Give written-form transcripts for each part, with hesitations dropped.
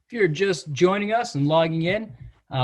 If you're just joining us and logging in,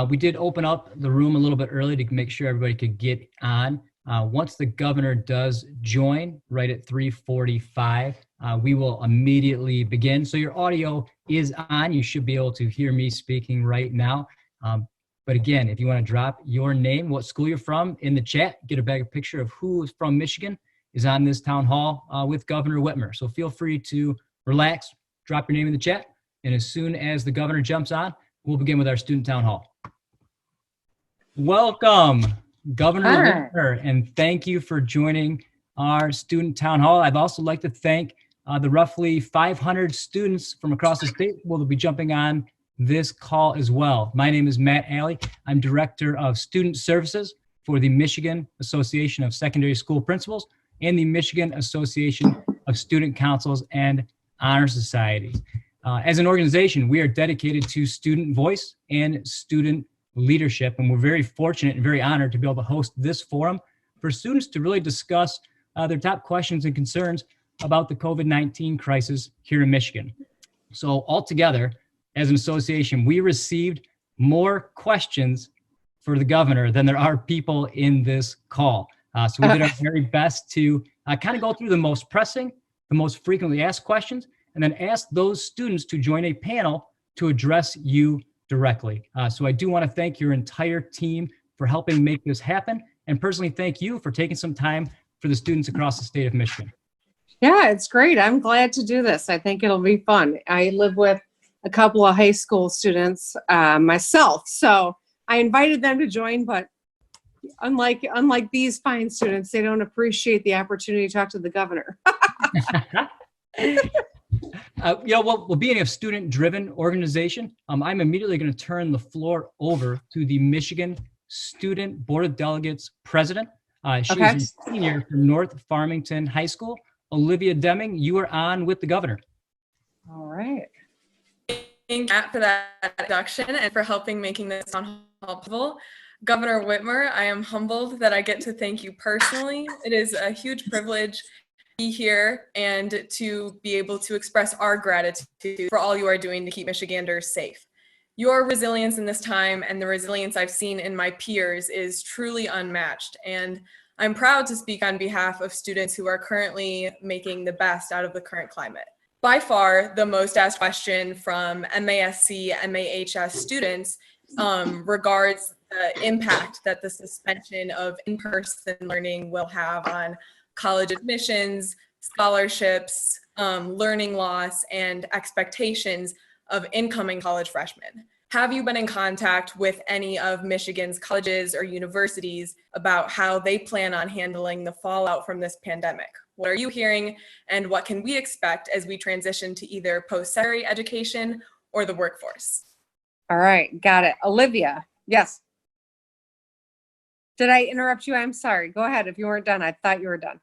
we did open up the room a little bit early to make sure everybody could get on. Once the governor does join right at 3:45, we will immediately begin. So your audio is on. You should be able to hear me speaking right now. But again, if you want to drop your name, what school you're from in the chat, get a better picture of who is from Michigan is on this town hall with Governor Whitmer. So feel free to relax, drop your name in the chat. And as soon as the governor jumps on, we'll begin with our student town hall. Welcome, Governor Whitmer, and thank you for joining our student town hall. I'd also like to thank the roughly 500 students from across the state who will be jumping on this call as well. My name is Matt Alley. I'm Director of Student Services for the Michigan Association of Secondary School Principals and the Michigan Association of Student Councils and Honor Societies. As an organization, we are dedicated to student voice and student leadership, and we're very fortunate and very honored to be able to host this forum for students to really discuss their top questions and concerns about the COVID-19 crisis here in Michigan. So altogether, as an association, we received more questions for the governor than there are people in this call. So we did our very best to kind of go through the most pressing, the most frequently asked questions, and then ask those students to join a panel to address you directly. So I do want to thank your entire team for helping make this happen, and personally thank you for taking some time for the students across the state of Michigan. Yeah, it's great. I'm glad to do this. I think it'll be fun. I live with a couple of high school students myself, so I invited them to join, but unlike these fine students, they don't appreciate the opportunity to talk to the governor. Well, being a student-driven organization, I'm immediately going to turn the floor over to the Michigan Student Board of Delegates president. She's a senior from North Farmington High School. Olivia Deming, you are on with the governor. All right. Thank you for that introduction and for helping making this town hall possible. Governor Whitmer, I am humbled that I get to thank you personally. It is a huge privilege be here and to be able to express our gratitude for all you are doing to keep Michiganders safe. Your resilience in this time and the resilience I've seen in my peers is truly unmatched, and I'm proud to speak on behalf of students who are currently making the best out of the current climate. By far, the most asked question from MASC, MAHS students regards the impact that the suspension of in-person learning will have on college admissions, scholarships, learning loss, and expectations of incoming college freshmen. Have you been in contact with any of Michigan's colleges or universities about how they plan on handling the fallout from this pandemic? What are you hearing, and what can we expect as we transition to either post-secondary education or the workforce? All right, got it. Olivia, yes. Did I interrupt you? I'm sorry. Go ahead. If you weren't done, I thought you were done.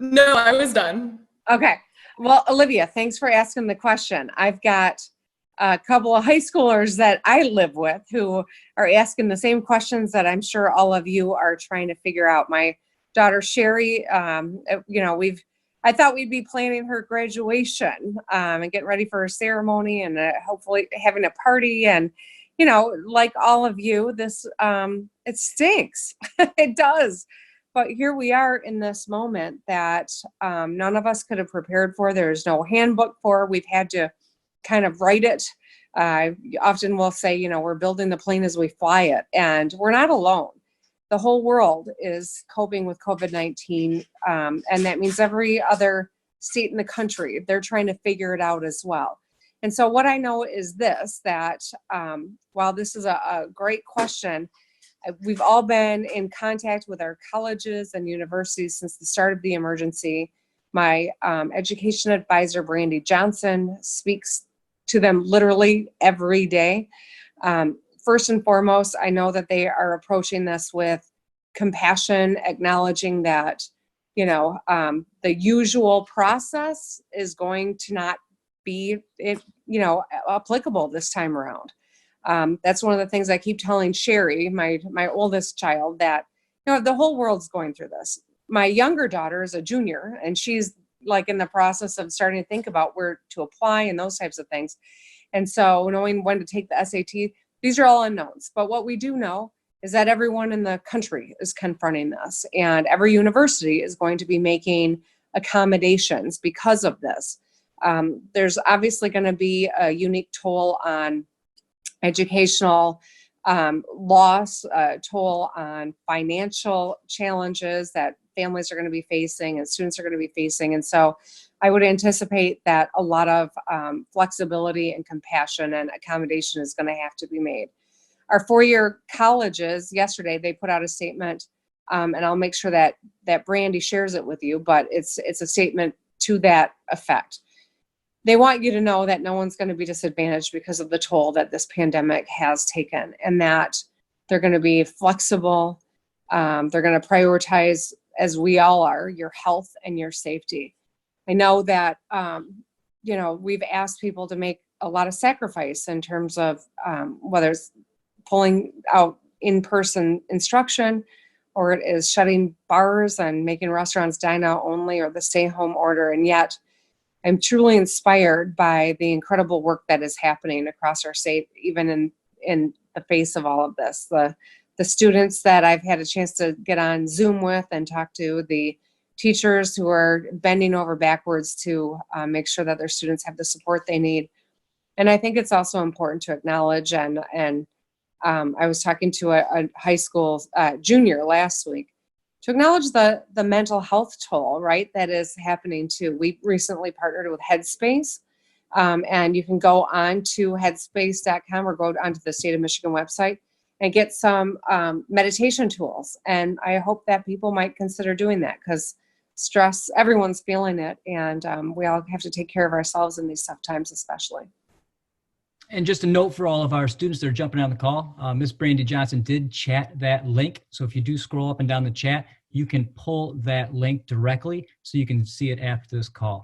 No, I was done. Okay. Well, Olivia, thanks for asking the question. I've got a couple of high schoolers that I live with who are asking the same questions that I'm sure all of you are trying to figure out. My daughter, Sherry, I thought we'd be planning her graduation and getting ready for her ceremony and hopefully having a party. And, like all of you, this, it stinks. It does. But here we are in this moment that none of us could have prepared for. There's no handbook for. We've had to kind of write it. I often will say, we're building the plane as we fly it, and we're not alone. The whole world is coping with COVID-19, and that means every other state in the country, they're trying to figure it out as well. And so what I know is this, that while this is a great question, we've all been in contact with our colleges and universities since the start of the emergency. My education advisor, Brandy Johnson, speaks to them literally every day. First and foremost, I know that they are approaching this with compassion, acknowledging that, the usual process is going to not be, applicable this time around. That's one of the things I keep telling Sherry, my oldest child, that, the whole world's going through this. My younger daughter is a junior, and she's like in the process of starting to think about where to apply and those types of things. And so knowing when to take the SAT, these are all unknowns. But what we do know is that everyone in the country is confronting this, and every university is going to be making accommodations because of this. There's obviously going to be a unique toll on educational loss, toll on financial challenges that families are going to be facing and students are going to be facing. And so I would anticipate that a lot of flexibility and compassion and accommodation is going to have to be made. Our four-year colleges, yesterday, they put out a statement, and I'll make sure that Brandy shares it with you, but it's a statement to that effect. They want you to know that no one's going to be disadvantaged because of the toll that this pandemic has taken, and that they're going to be flexible. They're going to prioritize, as we all are, your health and your safety. I know that, we've asked people to make a lot of sacrifice in terms of whether it's pulling out in-person instruction, or it is shutting bars and making restaurants Dyno only, or the stay-home order. And yet I'm truly inspired by the incredible work that is happening across our state, even in the face of all of this. The students that I've had a chance to get on Zoom with and talk to, the teachers who are bending over backwards to make sure that their students have the support they need. And I think it's also important to acknowledge, and I was talking to a high school junior last week, to acknowledge the mental health toll, right, that is happening too. We recently partnered with Headspace, and you can go on to headspace.com or go onto the State of Michigan website and get some meditation tools. And I hope that people might consider doing that, because stress, everyone's feeling it, and we all have to take care of ourselves in these tough times especially. And just a note for all of our students that are jumping on the call, Miss Brandy Johnson did chat that link. So if you do scroll up and down the chat, you can pull that link directly so you can see it after this call.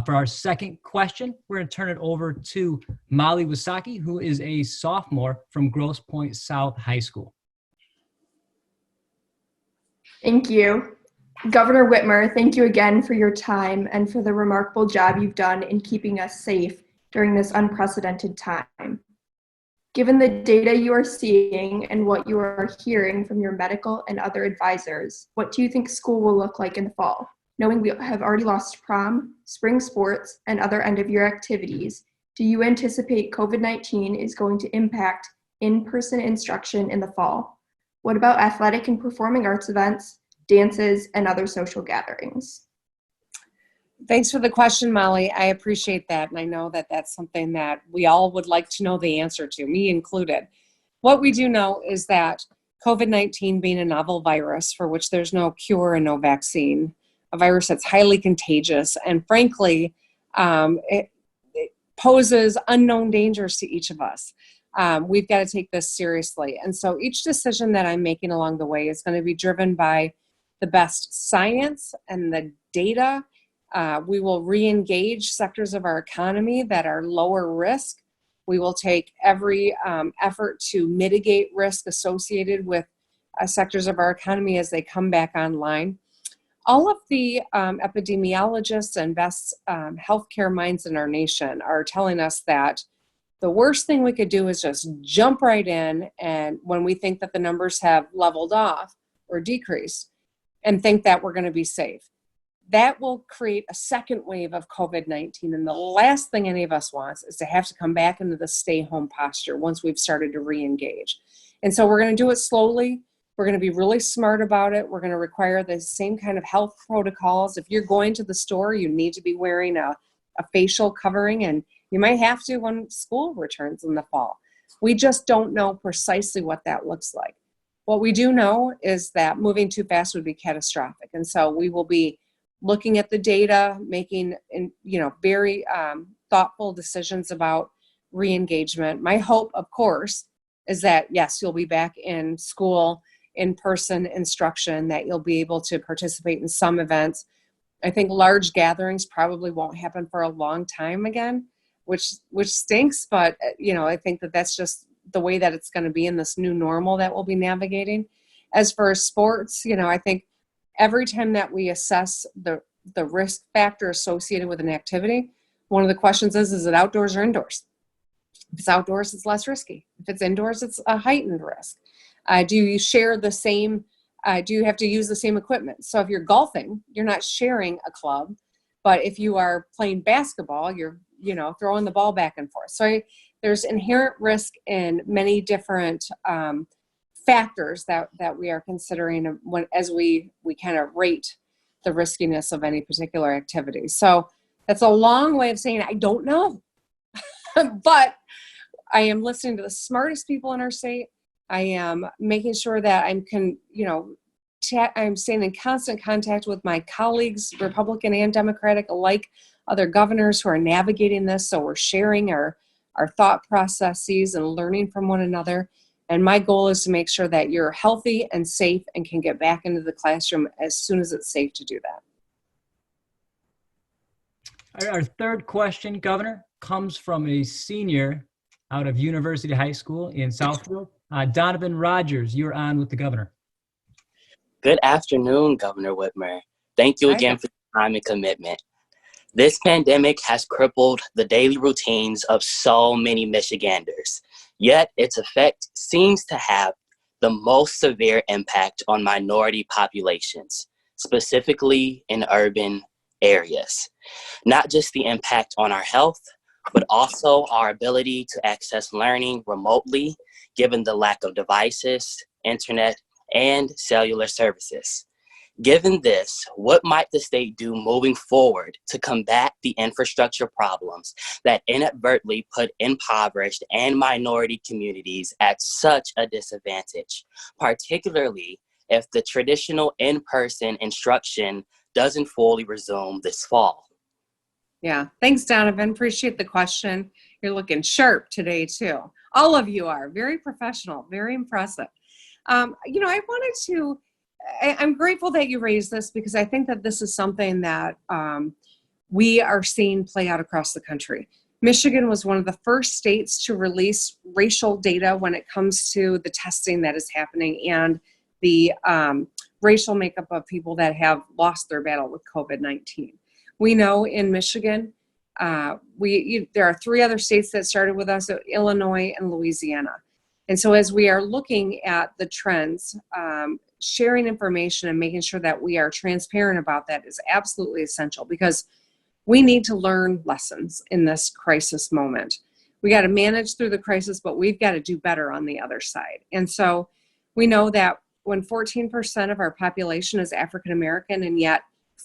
For our second question, we're going to turn it over to Molly Wasaki, who is a sophomore from Grosse Pointe South High School. Thank you. Governor Whitmer, thank you again for your time and for the remarkable job you've done in keeping us safe during this unprecedented time. Given the data you are seeing and what you are hearing from your medical and other advisors, what do you think school will look like in the fall? Knowing we have already lost prom, spring sports, and other end-of-year activities, do you anticipate COVID-19 is going to impact in-person instruction in the fall? What about athletic and performing arts events, dances, and other social gatherings? Thanks for the question, Molly. I appreciate that. And I know that that's something that we all would like to know the answer to, me included. What we do know is that COVID-19 being a novel virus for which there's no cure and no vaccine, a virus that's highly contagious, and frankly, it poses unknown dangers to each of us. We've got to take this seriously. And so each decision that I'm making along the way is going to be driven by the best science and the data. We will re-engage sectors of our economy that are lower risk. We will take every effort to mitigate risk associated with sectors of our economy as they come back online. All of the epidemiologists and best healthcare minds in our nation are telling us that the worst thing we could do is just jump right in, and when we think that the numbers have leveled off or decreased, and think that we're going to be safe. That will create a second wave of COVID-19. And the last thing any of us wants is to have to come back into the stay-home posture once we've started to re-engage. And so we're going to do it slowly. We're going to be really smart about it. We're going to require the same kind of health protocols. If you're going to the store, you need to be wearing a facial covering, and you might have to when school returns in the fall. We just don't know precisely what that looks like. What we do know is that moving too fast would be catastrophic. And so we will be looking at the data, making very thoughtful decisions about re-engagement. My hope, of course, is that, yes, you'll be back in school, in-person instruction, that you'll be able to participate in some events. I think large gatherings probably won't happen for a long time again, which stinks, but I think that that's just the way that it's going to be in this new normal that we'll be navigating. As for sports, I think every time that we assess the risk factor associated with an activity, one of the questions is it outdoors or indoors? If it's outdoors, it's less risky. If it's indoors, it's a heightened risk. Do you share the same, do you have to use the same equipment? So if you're golfing, you're not sharing a club, but if you are playing basketball, you're, throwing the ball back and forth. So there's inherent risk in many different factors that we are considering as we kind of rate the riskiness of any particular activity. So that's a long way of saying I don't know, but I am listening to the smartest people in our state. I am making sure that I'm staying in constant contact with my colleagues, Republican and Democratic alike, other governors who are navigating this. So we're sharing our thought processes and learning from one another. And my goal is to make sure that you're healthy and safe and can get back into the classroom as soon as it's safe to do that. Our third question, Governor, comes from a senior out of University High School in Southfield. Donovan Rogers, you're on with the governor. Good afternoon, Governor Whitmer. Thank you again for your time and commitment. This pandemic has crippled the daily routines of so many Michiganders, yet its effect seems to have the most severe impact on minority populations, specifically in urban areas. Not just the impact on our health, but also our ability to access learning remotely, given the lack of devices, internet, and cellular services. Given this, what might the state do moving forward to combat the infrastructure problems that inadvertently put impoverished and minority communities at such a disadvantage, particularly if the traditional in-person instruction doesn't fully resume this fall? Yeah, thanks, Donovan. Appreciate the question. You're looking sharp today, too. All of you are very professional, very impressive. I'm grateful that you raised this because I think that this is something that we are seeing play out across the country. Michigan was one of the first states to release racial data when it comes to the testing that is happening and the racial makeup of people that have lost their battle with COVID-19. We know in Michigan, there are 3 other states that started with us, Illinois and Louisiana. And so as we are looking at the trends, sharing information and making sure that we are transparent about that is absolutely essential because we need to learn lessons in this crisis moment. We got to manage through the crisis, but we've got to do better on the other side. And so we know that when 14% of our population is African American and yet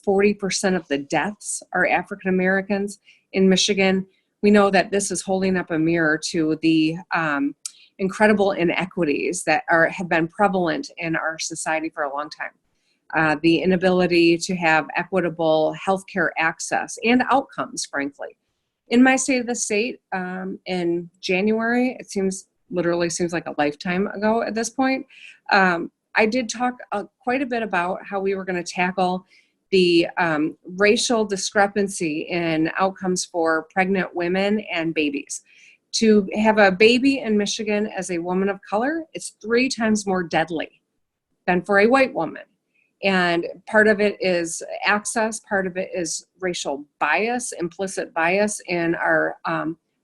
40% of the deaths are African Americans in Michigan, we know that this is holding up a mirror to the incredible inequities that have been prevalent in our society for a long time. The inability to have equitable healthcare access and outcomes, frankly. In my state of the state, in January, literally seems like a lifetime ago at this point, I did talk quite a bit about how we were going to tackle the racial discrepancy in outcomes for pregnant women and babies. To have a baby in Michigan as a woman of color, it's 3 times more deadly than for a white woman. And part of it is access, part of it is racial bias, implicit bias in our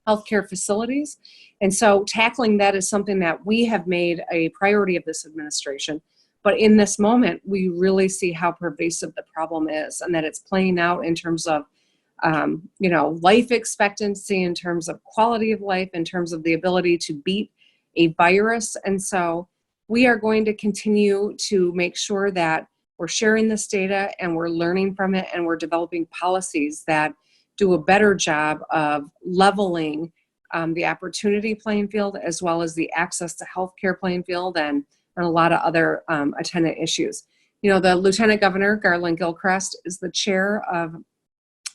healthcare facilities. And so tackling that is something that we have made a priority of this administration. But in this moment, we really see how pervasive the problem is and that it's playing out in terms of life expectancy, in terms of quality of life, in terms of the ability to beat a virus. And so we are going to continue to make sure that we're sharing this data and we're learning from it and we're developing policies that do a better job of leveling the opportunity playing field as well as the access to healthcare playing field and a lot of other attendant issues. The Lieutenant Governor, Garland Gilchrist, is the chair of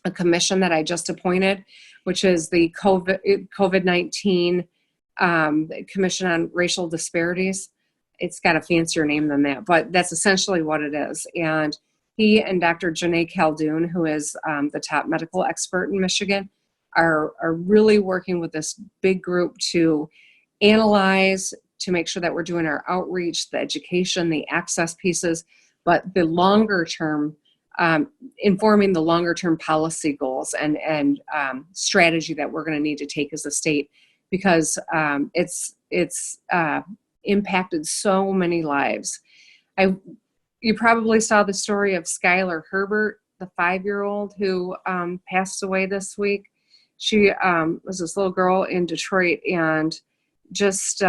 a commission that I just appointed, which is the COVID-19 Commission on Racial Disparities. It's got a fancier name than that, but that's essentially what it is. And he and Dr. Janae Caldoun, who is the top medical expert in Michigan, are really working with this big group to analyze, to make sure that we're doing our outreach, the education, the access pieces, but the longer term, informing the longer term policy goals and strategy that we're going to need to take as a state, because it's impacted so many lives. You probably saw the story of Skylar Herbert, the 5-year-old who passed away this week. She was this little girl in Detroit, and just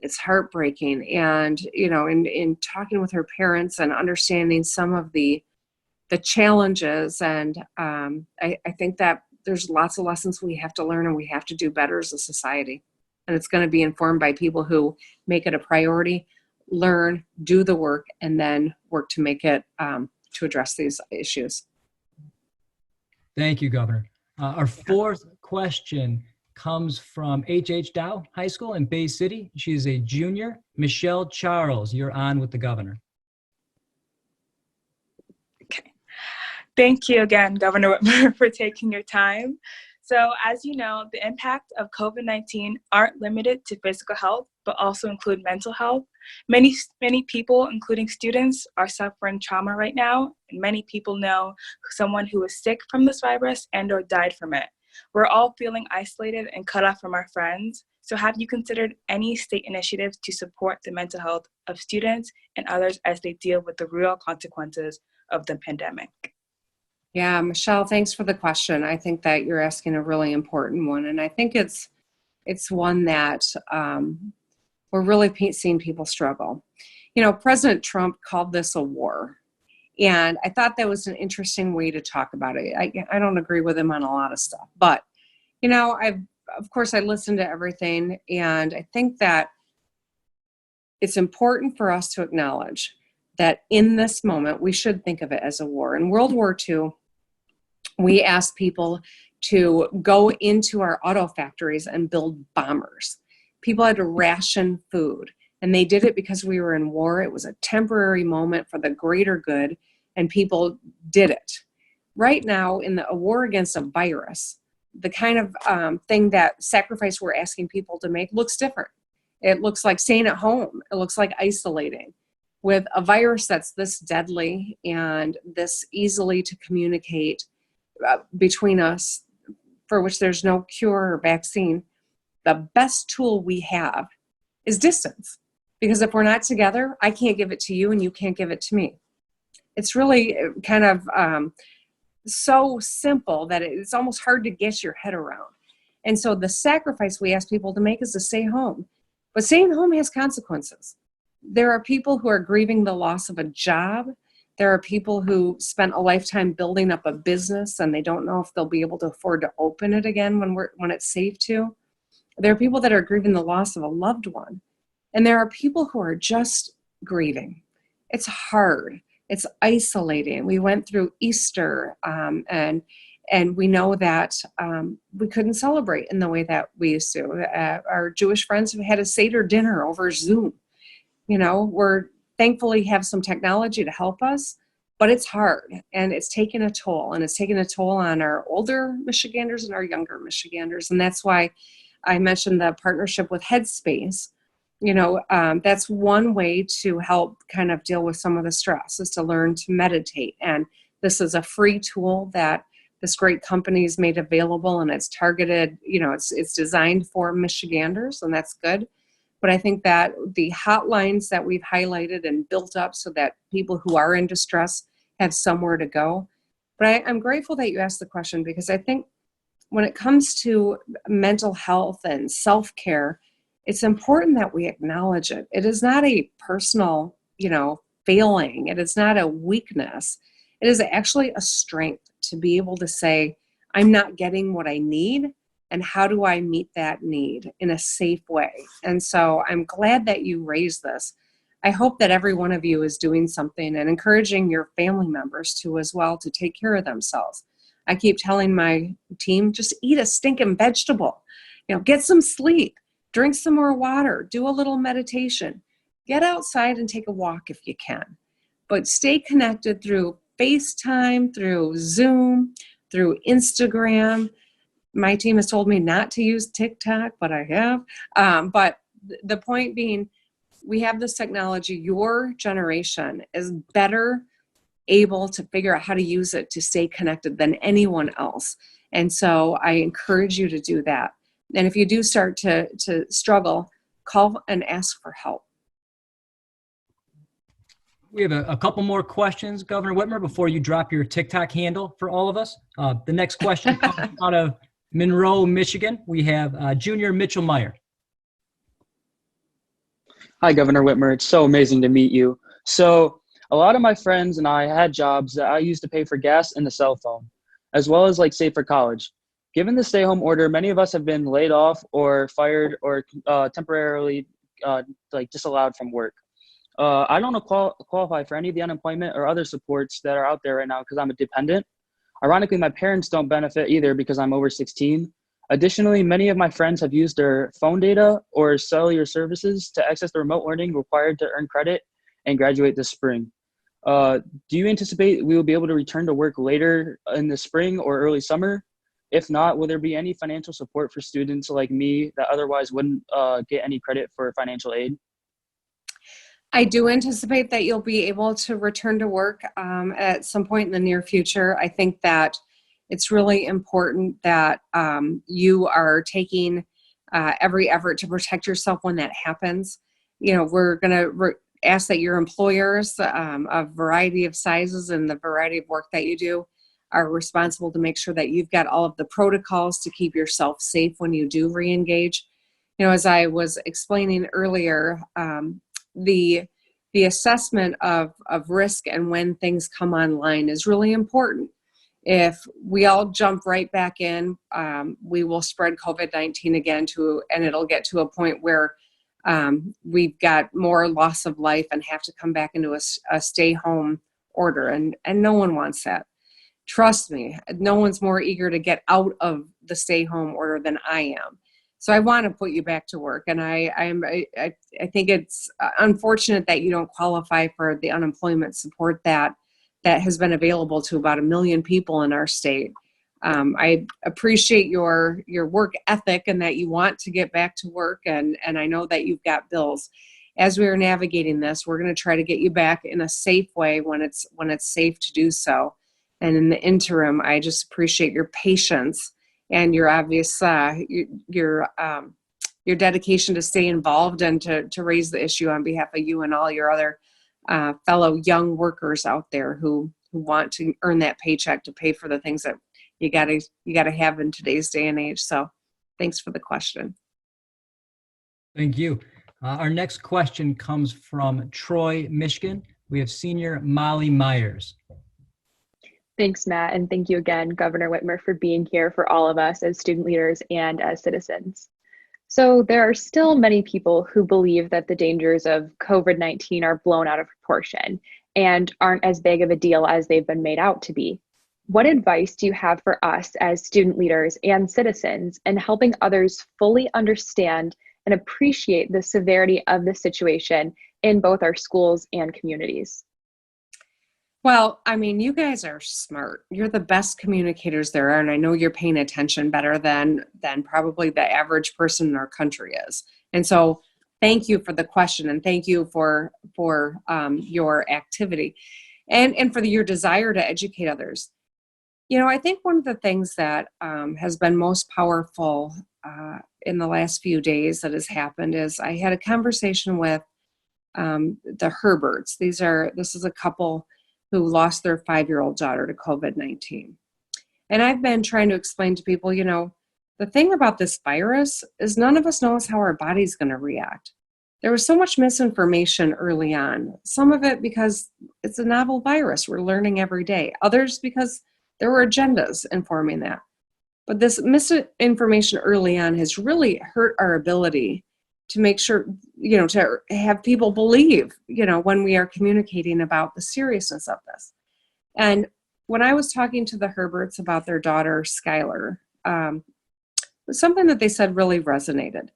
it's heartbreaking. And in talking with her parents and understanding some of the challenges, and I think that there's lots of lessons we have to learn, and we have to do better as a society. And it's going to be informed by people who make it a priority, learn, do the work, and then work to make it to address these issues. Thank you, Governor. Our fourth question comes from H.H. Dow High School in Bay City. She is a junior. Michelle Charles, you're on with the governor. Okay. Thank you again, Governor Whitmer, for taking your time. So as you know, the impact of COVID-19 aren't limited to physical health, but also include mental health. Many people, including students, are suffering trauma right now, and many people know someone who is sick from this virus and or died from it. We're all feeling isolated and cut off from our friends. So have you considered any state initiatives to support the mental health of students and others as they deal with the real consequences of the pandemic? Yeah, Michelle, thanks for the question. I think that you're asking a really important one, and I think it's one that we're really seeing people struggle. President Trump called this a war, and I thought that was an interesting way to talk about it. I don't agree with him on a lot of stuff, but of course I listened to everything, and I think that it's important for us to acknowledge that in this moment we should think of it as a war. In World War II, we asked people to go into our auto factories and build bombers. People had to ration food, and they did it because we were in war. It was a temporary moment for the greater good, and people did it. Right now, in a war against a virus, the kind of sacrifice we're asking people to make looks different. It looks like staying at home. It looks like isolating. With a virus that's this deadly and this easily to communicate between us, for which there's no cure or vaccine, the best tool we have is distance. Because if we're not together, I can't give it to you and you can't give it to me. It's really kind of so simple that it's almost hard to get your head around. And so the sacrifice we ask people to make is to stay home. But staying home has consequences. There are people who are grieving the loss of a job. There are people who spent a lifetime building up a business and they don't know if they'll be able to afford to open it again when it's safe to. There are people that are grieving the loss of a loved one. And there are people who are just grieving. It's hard. It's isolating. We went through Easter and we know that we couldn't celebrate in the way that we used to. Our Jewish friends have had a Seder dinner over Zoom. We're thankfully have some technology to help us, but it's hard and it's taken a toll, and it's taken a toll on our older Michiganders and our younger Michiganders. And that's why I mentioned the partnership with Headspace. That's one way to help kind of deal with some of the stress, is to learn to meditate. And this is a free tool that this great company has made available, and it's targeted, it's designed for Michiganders, and that's good. But I think that the hotlines that we've highlighted and built up so that people who are in distress have somewhere to go. But I'm grateful that you asked the question, because I think when it comes to mental health and self-care, it's important that we acknowledge it. It is not a personal, failing. It is not a weakness. It is actually a strength to be able to say, I'm not getting what I need, and how do I meet that need in a safe way? And so I'm glad that you raised this. I hope that every one of you is doing something and encouraging your family members to as well to take care of themselves. I keep telling my team, just eat a stinking vegetable, get some sleep, drink some more water, do a little meditation, get outside and take a walk if you can. But stay connected through FaceTime, through Zoom, through Instagram. My team has told me not to use Tic-Tac, but I have. But the point being, we have this technology. Your generation is better able to figure out how to use it to stay connected than anyone else. And so I encourage you to do that. And if you do start to struggle, call and ask for help. We have a couple more questions, Governor Whitmer, before you drop your TikTok handle for all of us. The next question comes out of Monroe, Michigan. We have Junior Mitchell Meyer. Hi, Governor Whitmer. It's so amazing to meet you. So a lot of my friends and I had jobs that I used to pay for gas and the cell phone, as well as like save for college. Given the stay-home order, many of us have been laid off or fired or temporarily disallowed from work. I don't qualify for any of the unemployment or other supports that are out there right now because I'm a dependent. Ironically, my parents don't benefit either because I'm over 16. Additionally, many of my friends have used their phone data or cellular services to access the remote learning required to earn credit and graduate this spring. Do you anticipate we will be able to return to work later in the spring or early summer? If not, will there be any financial support for students like me that otherwise wouldn't get any credit for financial aid? I do anticipate that you'll be able to return to work at some point in the near future. I think that it's really important that you are taking every effort to protect yourself when that happens. You know, we're going to ask that your employers, a variety of sizes and the variety of work that you do, are responsible to make sure that you've got all of the protocols to keep yourself safe when you do reengage. You know, as I was explaining earlier, the assessment of risk and when things come online is really important. If we all jump right back in, we will spread COVID-19 again and it'll get to a point where we've got more loss of life and have to come back into a stay home order. And no one wants that. Trust me, no one's more eager to get out of the stay home order than I am. So I want to put you back to work. And I think it's unfortunate that you don't qualify for the unemployment support that has been available to about 1 million people in our state. I appreciate your work ethic and that you want to get back to work. And I know that you've got bills. As we are navigating this, we're going to try to get you back in a safe way when it's safe to do so. And in the interim, I just appreciate your patience and your obvious your dedication to stay involved and to raise the issue on behalf of you and all your other fellow young workers out there who want to earn that paycheck to pay for the things that you gotta have in today's day and age. So thanks for the question. Thank you. Our next question comes from Troy, Michigan. We have Senior Molly Myers. Thanks, Matt, and thank you again, Governor Whitmer, for being here for all of us as student leaders and as citizens. So there are still many people who believe that the dangers of COVID-19 are blown out of proportion and aren't as big of a deal as they've been made out to be. What advice do you have for us as student leaders and citizens in helping others fully understand and appreciate the severity of the situation in both our schools and communities? Well, I mean, you guys are smart. You're the best communicators there are, and I know you're paying attention better than probably the average person in our country is. And so thank you for the question, and thank you for your activity and for your desire to educate others. You know, I think one of the things that has been most powerful in the last few days that has happened is I had a conversation with the Herberts. This is a couple who lost their 5-year-old daughter to COVID-19. And I've been trying to explain to people, you know, the thing about this virus is none of us knows how our body's going to react. There was so much misinformation early on, some of it because it's a novel virus we're learning every day, others because there were agendas informing that. But this misinformation early on has really hurt our ability to make sure, you know, to have people believe, you know, when we are communicating about the seriousness of this. And when I was talking to the Herberts about their daughter, Skylar, something that they said really resonated.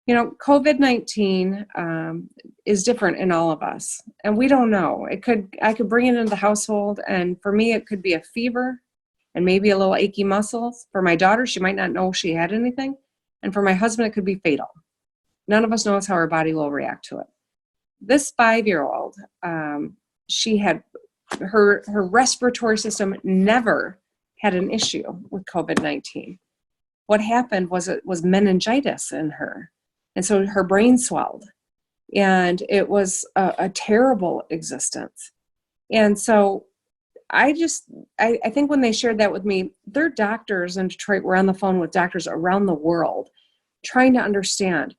You know, COVID-19 is different in all of us, and we don't know. I could bring it into the household, and for me, it could be a fever and maybe a little achy muscles. For my daughter, she might not know she had anything, and for my husband, it could be fatal. None of us knows how our body will react to it. This 5-year-old, she had her respiratory system never had an issue with COVID-19. what happened was it was meningitis in her. And so her brain swelled. And it was a terrible existence. And so I think when they shared that with me, their doctors in Detroit were on the phone with doctors around the world trying to understand,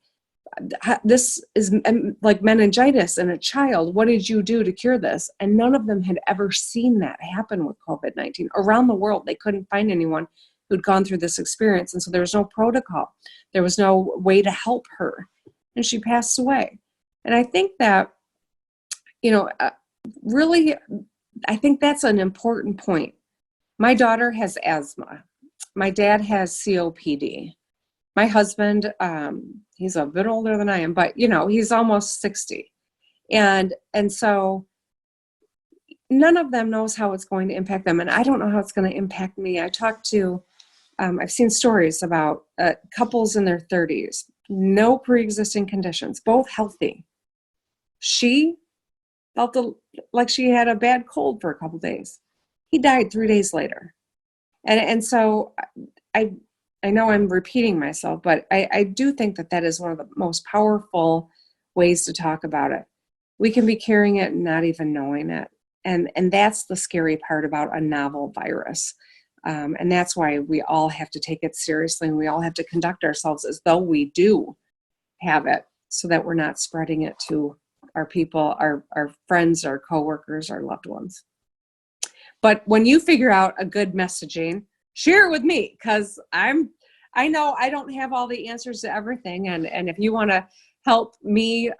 this is like meningitis in a child. What did you do to cure this? And none of them had ever seen that happen with COVID-19. Around the world, they couldn't find anyone who'd gone through this experience. And so there was no protocol. There was no way to help her. And she passed away. And I think that, really, I think that's an important point. My daughter has asthma. My dad has COPD. My husband, he's a bit older than I am, but he's almost 60. And so none of them knows how it's going to impact them. And I don't know how it's going to impact me. I talked to, I've seen stories about couples in their 30s, no pre-existing conditions, both healthy. She felt like she had a bad cold for a couple days. He died 3 days later. And so I know I'm repeating myself, but I do think that is one of the most powerful ways to talk about it. We can be carrying it and not even knowing it. And that's the scary part about a novel virus. And that's why we all have to take it seriously, and we all have to conduct ourselves as though we do have it, so that we're not spreading it to our people, our friends, our coworkers, our loved ones. But when you figure out a good messaging, share it with me, because I know I don't have all the answers to everything. And if you want to help me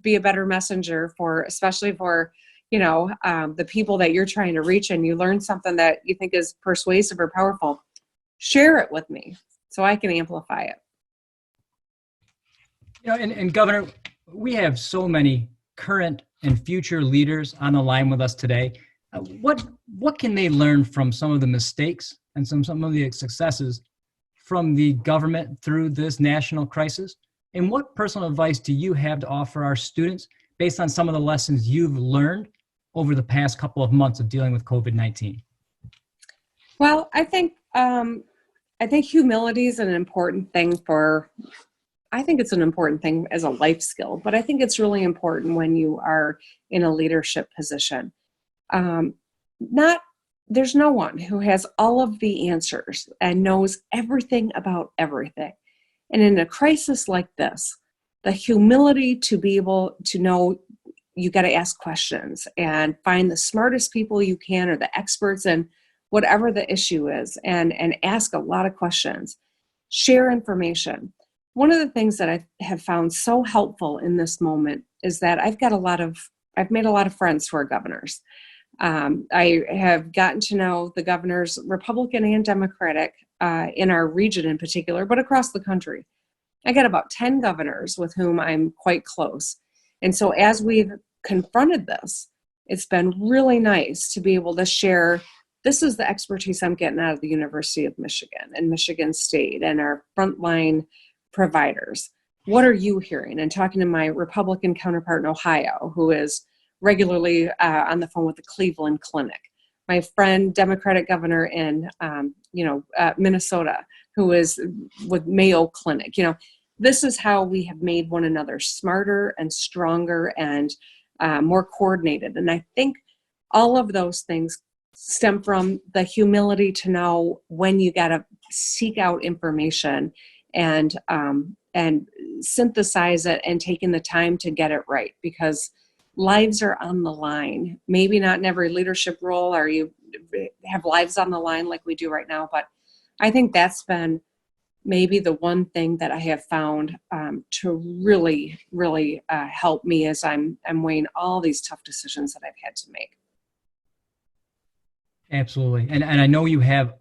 be a better messenger especially for the people that you're trying to reach, and you learn something that you think is persuasive or powerful, share it with me so I can amplify it. And Governor, we have so many current and future leaders on the line with us today. What can they learn from some of the mistakes and some of the successes from the government through this national crisis? And what personal advice do you have to offer our students based on some of the lessons you've learned over the past couple of months of dealing with COVID-19? Well, I think humility is an important thing I think it's an important thing as a life skill, but I think it's really important when you are in a leadership position. There's no one who has all of the answers and knows everything about everything. And in a crisis like this, the humility to be able to know you got to ask questions and find the smartest people you can, or the experts in whatever the issue is, and ask a lot of questions, share information. One of the things that I have found so helpful in this moment is that I've made a lot of friends who are governors. I have gotten to know the governors, Republican and Democratic, in our region in particular, but across the country. I got about 10 governors with whom I'm quite close. And so as we've confronted this, it's been really nice to be able to share, this is the expertise I'm getting out of the University of Michigan and Michigan State and our frontline providers. What are you hearing? And talking to my Republican counterpart in Ohio, who is regularly on the phone with the Cleveland Clinic. My friend, Democratic governor in Minnesota, who is with Mayo Clinic. This is how we have made one another smarter and stronger and more coordinated. And I think all of those things stem from the humility to know when you got to seek out information and synthesize it and taking the time to get it right, because lives are on the line. Maybe not in every leadership role or you have lives on the line like we do right now, but I think that's been maybe the one thing that I have found to really, really help me as I'm weighing all these tough decisions that I've had to make. Absolutely. And I know you have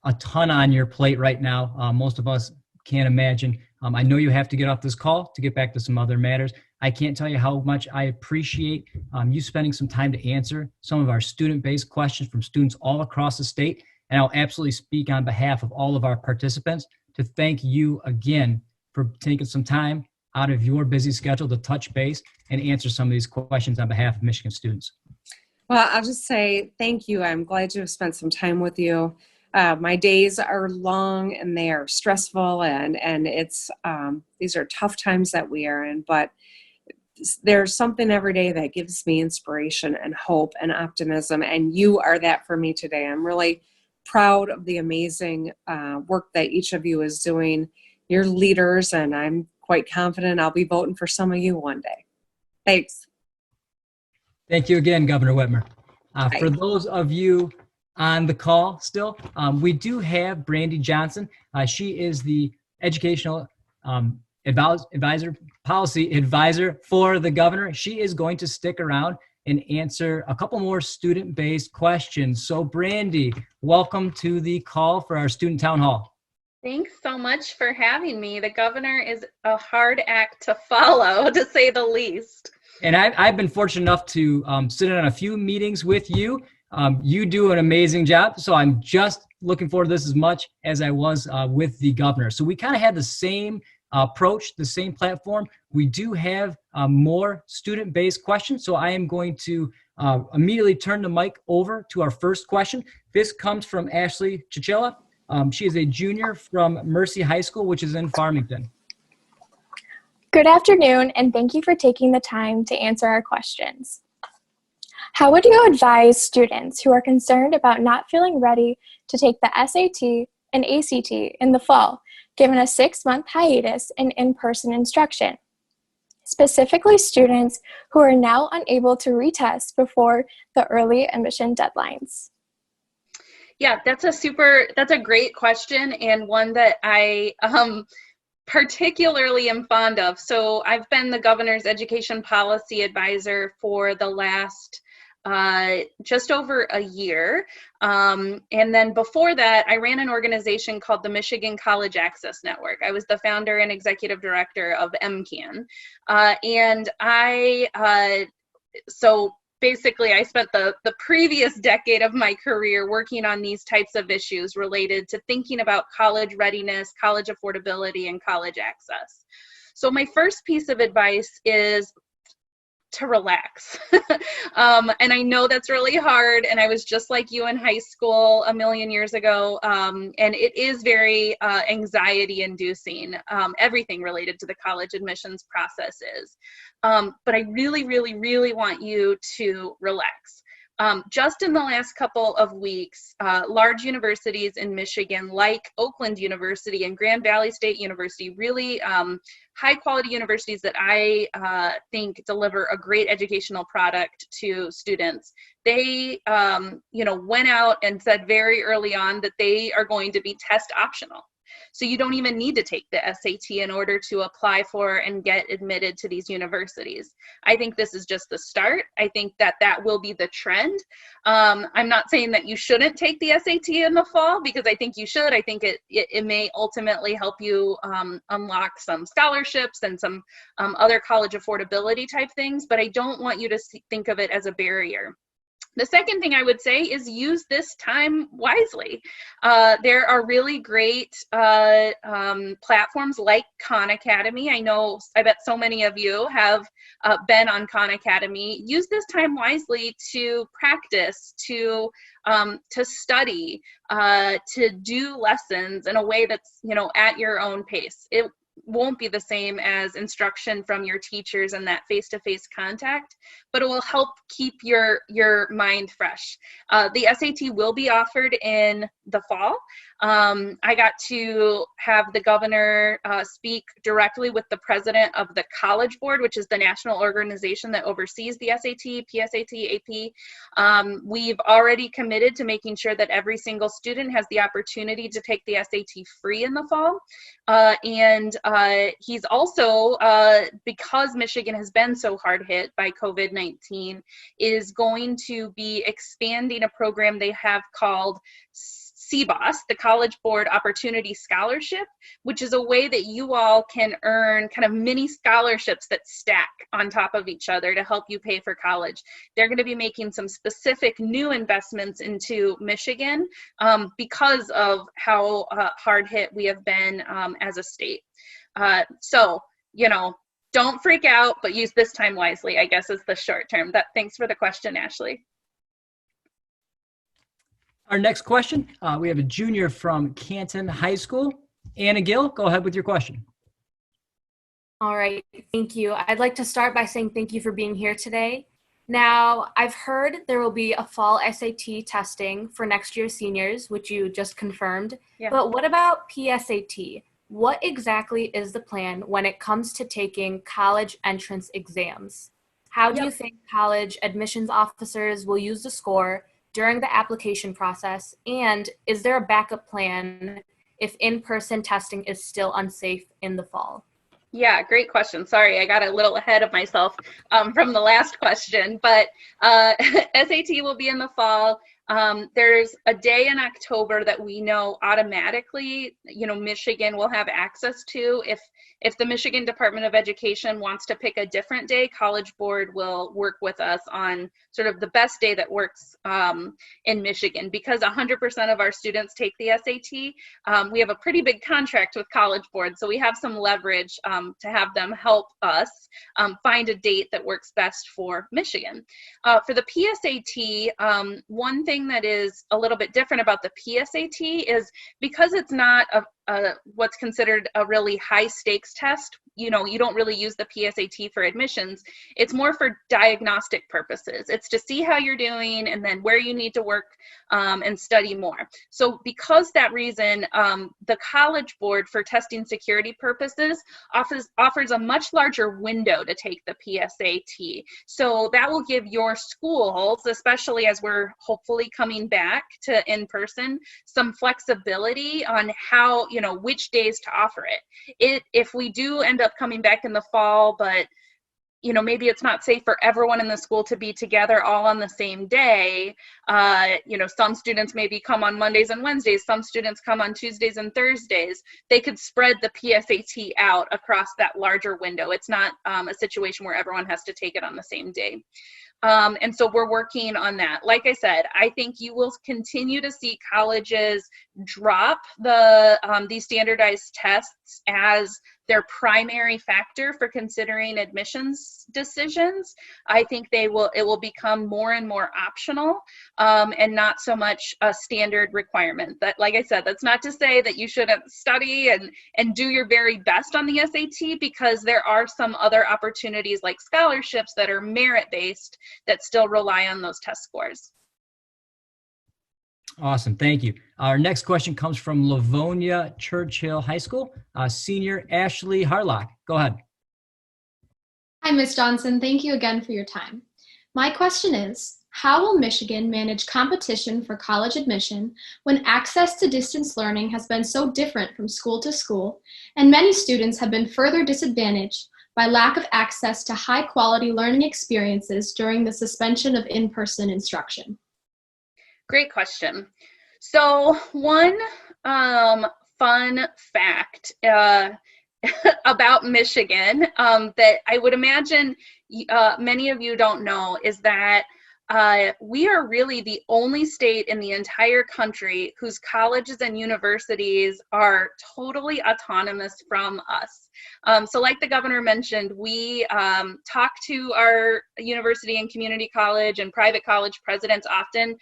a ton on your plate right now. Most of us can't imagine. I know you have to get off this call to get back to some other matters. I can't tell you how much I appreciate you spending some time to answer some of our student-based questions from students all across the state. And I'll absolutely speak on behalf of all of our participants to thank you again for taking some time out of your busy schedule to touch base and answer some of these questions on behalf of Michigan students. Well, I'll just say thank you. I'm glad to have spent some time with you. My days are long and they are stressful, and it's these are tough times that we are in, but there's something every day that gives me inspiration and hope and optimism, and you are that for me today. I'm really proud of the amazing work that each of you is doing. You're leaders, and I'm quite confident I'll be voting for some of you one day. Thanks. Thank you again, Governor Whitmer. Hi. For those of you on the call still, we do have Brandy Johnson. She is the educational policy advisor for the governor. She is going to stick around and answer a couple more student-based questions. So Brandy, welcome to the call for our student town hall. Thanks so much for having me. The governor is a hard act to follow, to say the least. And I've been fortunate enough to sit in on a few meetings with you. You do an amazing job. So I'm just looking forward to this as much as I was with the governor. So we kind of had the same approach, the same platform. We do have more student-based questions. So I am going to immediately turn the mic over to our first question. This comes from Ashley Chichilla. She is a junior from Mercy High School, which is in Farmington. Good afternoon, and thank you for taking the time to answer our questions. How would you advise students who are concerned about not feeling ready to take the SAT and ACT in the fall, given a 6-month hiatus in in-person instruction? Specifically, students who are now unable to retest before the early admission deadlines. Yeah, that's a great question, and one that I particularly am fond of. So I've been the governor's education policy advisor for the last just over a year. And then before that, I ran an organization called the Michigan College Access Network. I was the founder and executive director of MCAN. So basically, I spent the previous decade of my career working on these types of issues related to thinking about college readiness, college affordability, and college access. So my first piece of advice is to relax. And I know that's really hard, and I was just like you in high school a million years ago, and it is very anxiety inducing, everything related to the college admissions process is. But I really, really, really want you to relax. Just in the last couple of weeks, large universities in Michigan, like Oakland University and Grand Valley State University, really high quality universities that I think deliver a great educational product to students. They, went out and said very early on that they are going to be test optional. So you don't even need to take the SAT in order to apply for and get admitted to these universities. I think this is just the start. I think that will be the trend. I'm not saying that you shouldn't take the SAT in the fall, because I think you should. I think it may ultimately help you unlock some scholarships and some other college affordability type things, but I don't want you to think of it as a barrier. The second thing I would say is use this time wisely. There are really great platforms like Khan Academy. I bet so many of you have been on Khan Academy. Use this time wisely to practice, to study, to do lessons in a way that's, at your own pace. It won't be the same as instruction from your teachers and that face-to-face contact, but it will help keep your mind fresh. The SAT will be offered in the fall. I got to have the governor speak directly with the president of the College Board, which is the national organization that oversees the SAT, PSAT, AP. We've already committed to making sure that every single student has the opportunity to take the SAT free in the fall. He's also, because Michigan has been so hard hit by COVID-19, is going to be expanding a program they have called CBOS, the College Board Opportunity Scholarship, which is a way that you all can earn kind of mini scholarships that stack on top of each other to help you pay for college. They're going to be making some specific new investments into Michigan because of how hard hit we have been as a state. So, don't freak out, but use this time wisely, I guess, is the short term. Thanks for the question, Ashley. Our next question, we have a junior from Canton High School. Anna Gill, go ahead with your question. All right, thank you. I'd like to start by saying thank you for being here today. Now, I've heard there will be a fall SAT testing for next year's seniors, which you just confirmed. Yeah. But what about PSAT? What exactly is the plan when it comes to taking college entrance exams? How do you think college admissions officers will use the score during the application process? And is there a backup plan if in-person testing is still unsafe in the fall? Yeah, great question. Sorry, I got a little ahead of myself from the last question, but SAT will be in the fall. There's a day in October that we know automatically, Michigan will have access to. If the Michigan Department of Education wants to pick a different day, College Board will work with us on sort of the best day that works in Michigan. Because 100% of our students take the SAT, we have a pretty big contract with College Board, so we have some leverage to have them help us find a date that works best for Michigan. For the PSAT, one thing that is a little bit different about the PSAT is because it's not what's considered a really high stakes test, you don't really use the PSAT for admissions. It's more for diagnostic purposes. It's to see how you're doing and then where you need to work and study more. So because that reason, the College Board for testing security purposes offers a much larger window to take the PSAT. So that will give your schools, especially as we're hopefully coming back to in-person, some flexibility on how, which days to offer it. If we do end up coming back in the fall, but maybe it's not safe for everyone in the school to be together all on the same day. Some students maybe come on Mondays and Wednesdays. Some students come on Tuesdays and Thursdays. They could spread the PSAT out across that larger window. It's not a situation where everyone has to take it on the same day. And so we're working on that. Like I said, I think you will continue to see colleges drop these standardized tests as their primary factor for considering admissions decisions. I think it will become more and more optional and not so much a standard requirement. That, like I said, that's not to say that you shouldn't study and do your very best on the SAT, because there are some other opportunities like scholarships that are merit-based that still rely on those test scores. Awesome, thank you. Our next question comes from Livonia Churchill High School. Senior Ashley Harlock, go ahead. Hi, Ms. Johnson. Thank you again for your time. My question is, how will Michigan manage competition for college admission when access to distance learning has been so different from school to school, and many students have been further disadvantaged by lack of access to high-quality learning experiences during the suspension of in-person instruction? Great question. So one fun fact about Michigan that I would imagine many of you don't know is that we are really the only state in the entire country whose colleges and universities are totally autonomous from us. So like the governor mentioned, we talk to our university and community college and private college presidents often.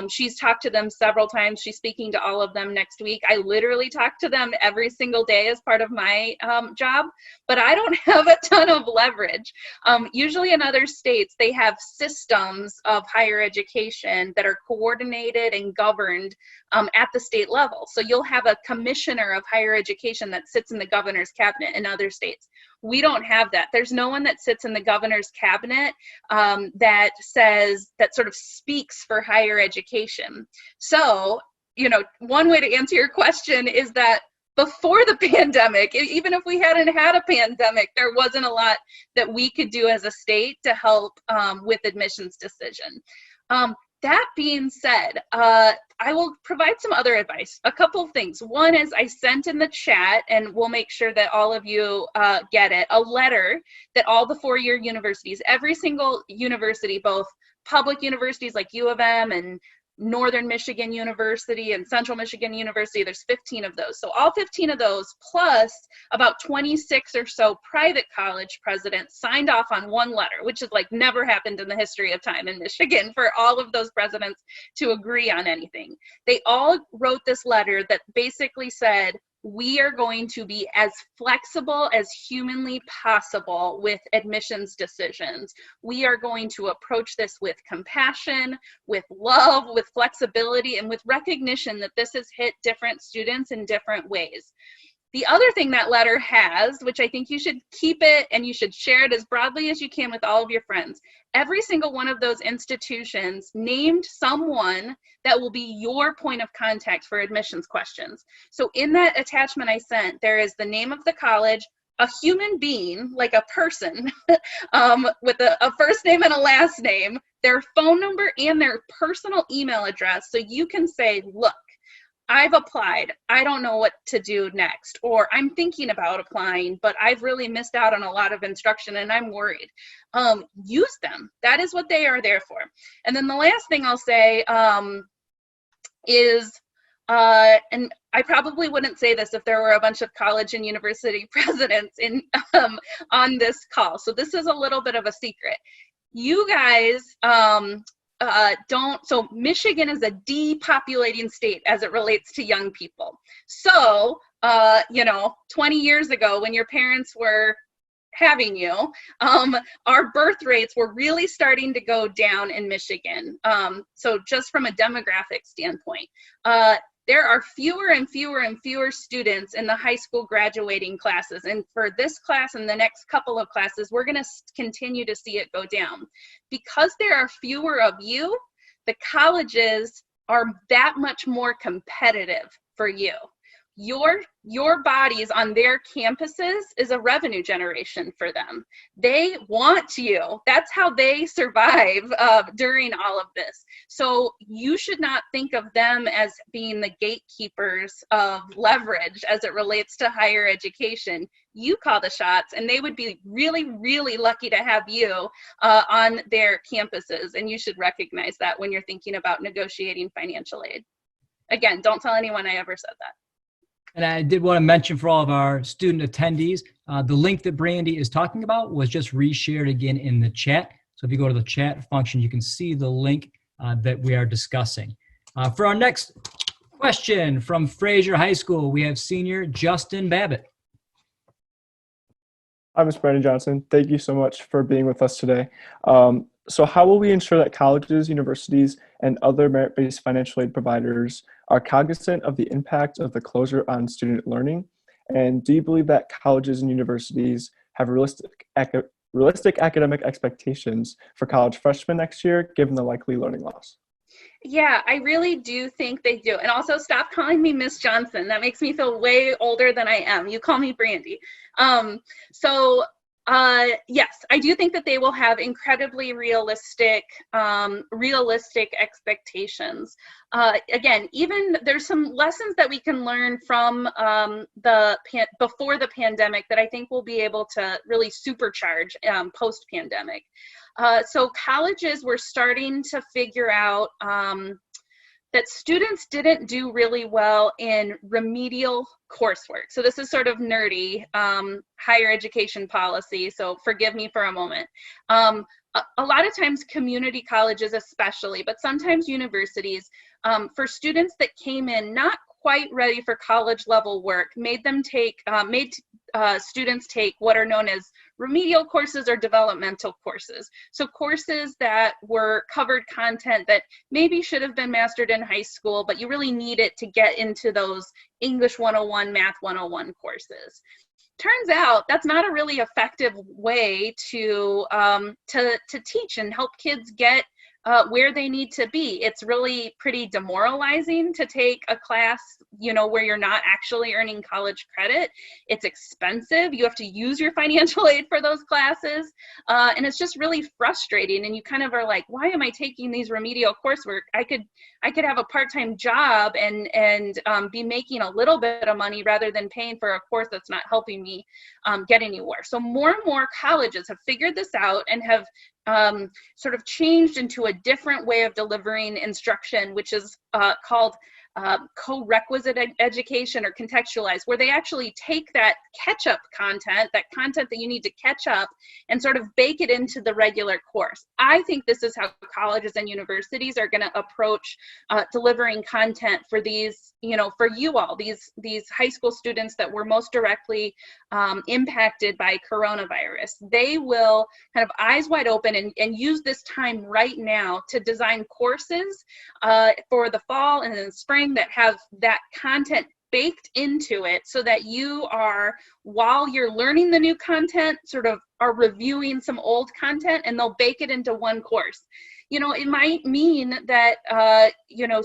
She's talked to them several times. She's speaking to all of them next week. I literally talk to them every single day as part of my job, but I don't have a ton of leverage. Usually in other states, they have systems of higher education that are coordinated and governed at the state level. So you'll have a commissioner of higher education that sits in the governor's cabinet in other states. We don't have that. There's no one that sits in the governor's cabinet that sort of speaks for higher education. So, one way to answer your question is that before the pandemic, even if we hadn't had a pandemic, there wasn't a lot that we could do as a state to help with admissions decision. That being said, I will provide some other advice. A couple of things. One is I sent in the chat, and we'll make sure that all of you get it, a letter that all the four-year universities, every single university, both public universities like U of M and Northern Michigan University and Central Michigan University. There's 15 of those. So all 15 of those, plus about 26 or so private college presidents, signed off on one letter, which is like never happened in the history of time in Michigan for all of those presidents to agree on anything. They all wrote this letter that basically said, we are going to be as flexible as humanly possible with admissions decisions. We are going to approach this with compassion, with love, with flexibility, and with recognition that this has hit different students in different ways. The other thing that letter has, which I think you should keep it and you should share it as broadly as you can with all of your friends, every single one of those institutions named someone that will be your point of contact for admissions questions. So in that attachment I sent, there is the name of the college, a human being, like a person, with a first name and a last name, their phone number and their personal email address. So you can say, look, I've applied, I don't know what to do next, or I'm thinking about applying, but I've really missed out on a lot of instruction and I'm worried. Use them. That is what they are there for. And then the last thing I'll say is, and I probably wouldn't say this if there were a bunch of college and university presidents on this call. So this is a little bit of a secret. You guys, so Michigan is a depopulating state as it relates to young people. So, 20 years ago when your parents were having you, our birth rates were really starting to go down in Michigan. So just from a demographic standpoint, there are fewer and fewer and fewer students in the high school graduating classes. And for this class and the next couple of classes, we're going to continue to see it go down. Because there are fewer of you, the colleges are that much more competitive for you. Your bodies on their campuses is a revenue generation for them. They want you. That's how they survive during all of this. So you should not think of them as being the gatekeepers of leverage as it relates to higher education. You call the shots, and they would be really, really lucky to have you on their campuses. And you should recognize that when you're thinking about negotiating financial aid. Again, don't tell anyone I ever said that. And I did want to mention for all of our student attendees, the link that Brandy is talking about was just reshared again in the chat. So if you go to the chat function, you can see the link that we are discussing. For our next question from Fraser High School, we have senior Justin Babbitt. Hi, Ms. Brandon Johnson. Thank you so much for being with us today. So how will we ensure that colleges, universities, and other merit-based financial aid providers are cognizant of the impact of the closure on student learning? And do you believe that colleges and universities have realistic academic expectations for college freshmen next year, given the likely learning loss? Yeah, I really do think they do. And also, stop calling me Miss Johnson. That makes me feel way older than I am. You call me Brandy. Yes, I do think that they will have incredibly realistic expectations. Again, even there's some lessons that we can learn from before the pandemic that I think we'll be able to really supercharge post-pandemic. So colleges were starting to figure out that students didn't do really well in remedial coursework. So this is sort of nerdy higher education policy, so forgive me for a moment. A lot of times community colleges especially, but sometimes universities, for students that came in not quite ready for college level work, made students take what are known as remedial courses or developmental courses. So courses that were covered content that maybe should have been mastered in high school, but you really need it to get into those English 101, Math 101 courses. Turns out that's not a really effective way to teach and help kids get where they need to be. It's really pretty demoralizing to take a class, where you're not actually earning college credit. It's expensive. You have to use your financial aid for those classes. And it's just really frustrating. And you kind of are like, why am I taking these remedial coursework? I could have a part-time job and be making a little bit of money rather than paying for a course that's not helping me get anywhere. So more and more colleges have figured this out and have sort of changed into a different way of delivering instruction, which is called co-requisite education or contextualized, where they actually take that catch-up content, that content that you need to catch up, and sort of bake it into the regular course. I think this is how colleges and universities are going to approach delivering content for these, for you all, these high school students that were most directly impacted by coronavirus. They will kind of eyes wide open and use this time right now to design courses for the fall and the spring that have that content baked into it, so that you are, while you're learning the new content, sort of are reviewing some old content, and they'll bake it into one course. It might mean that,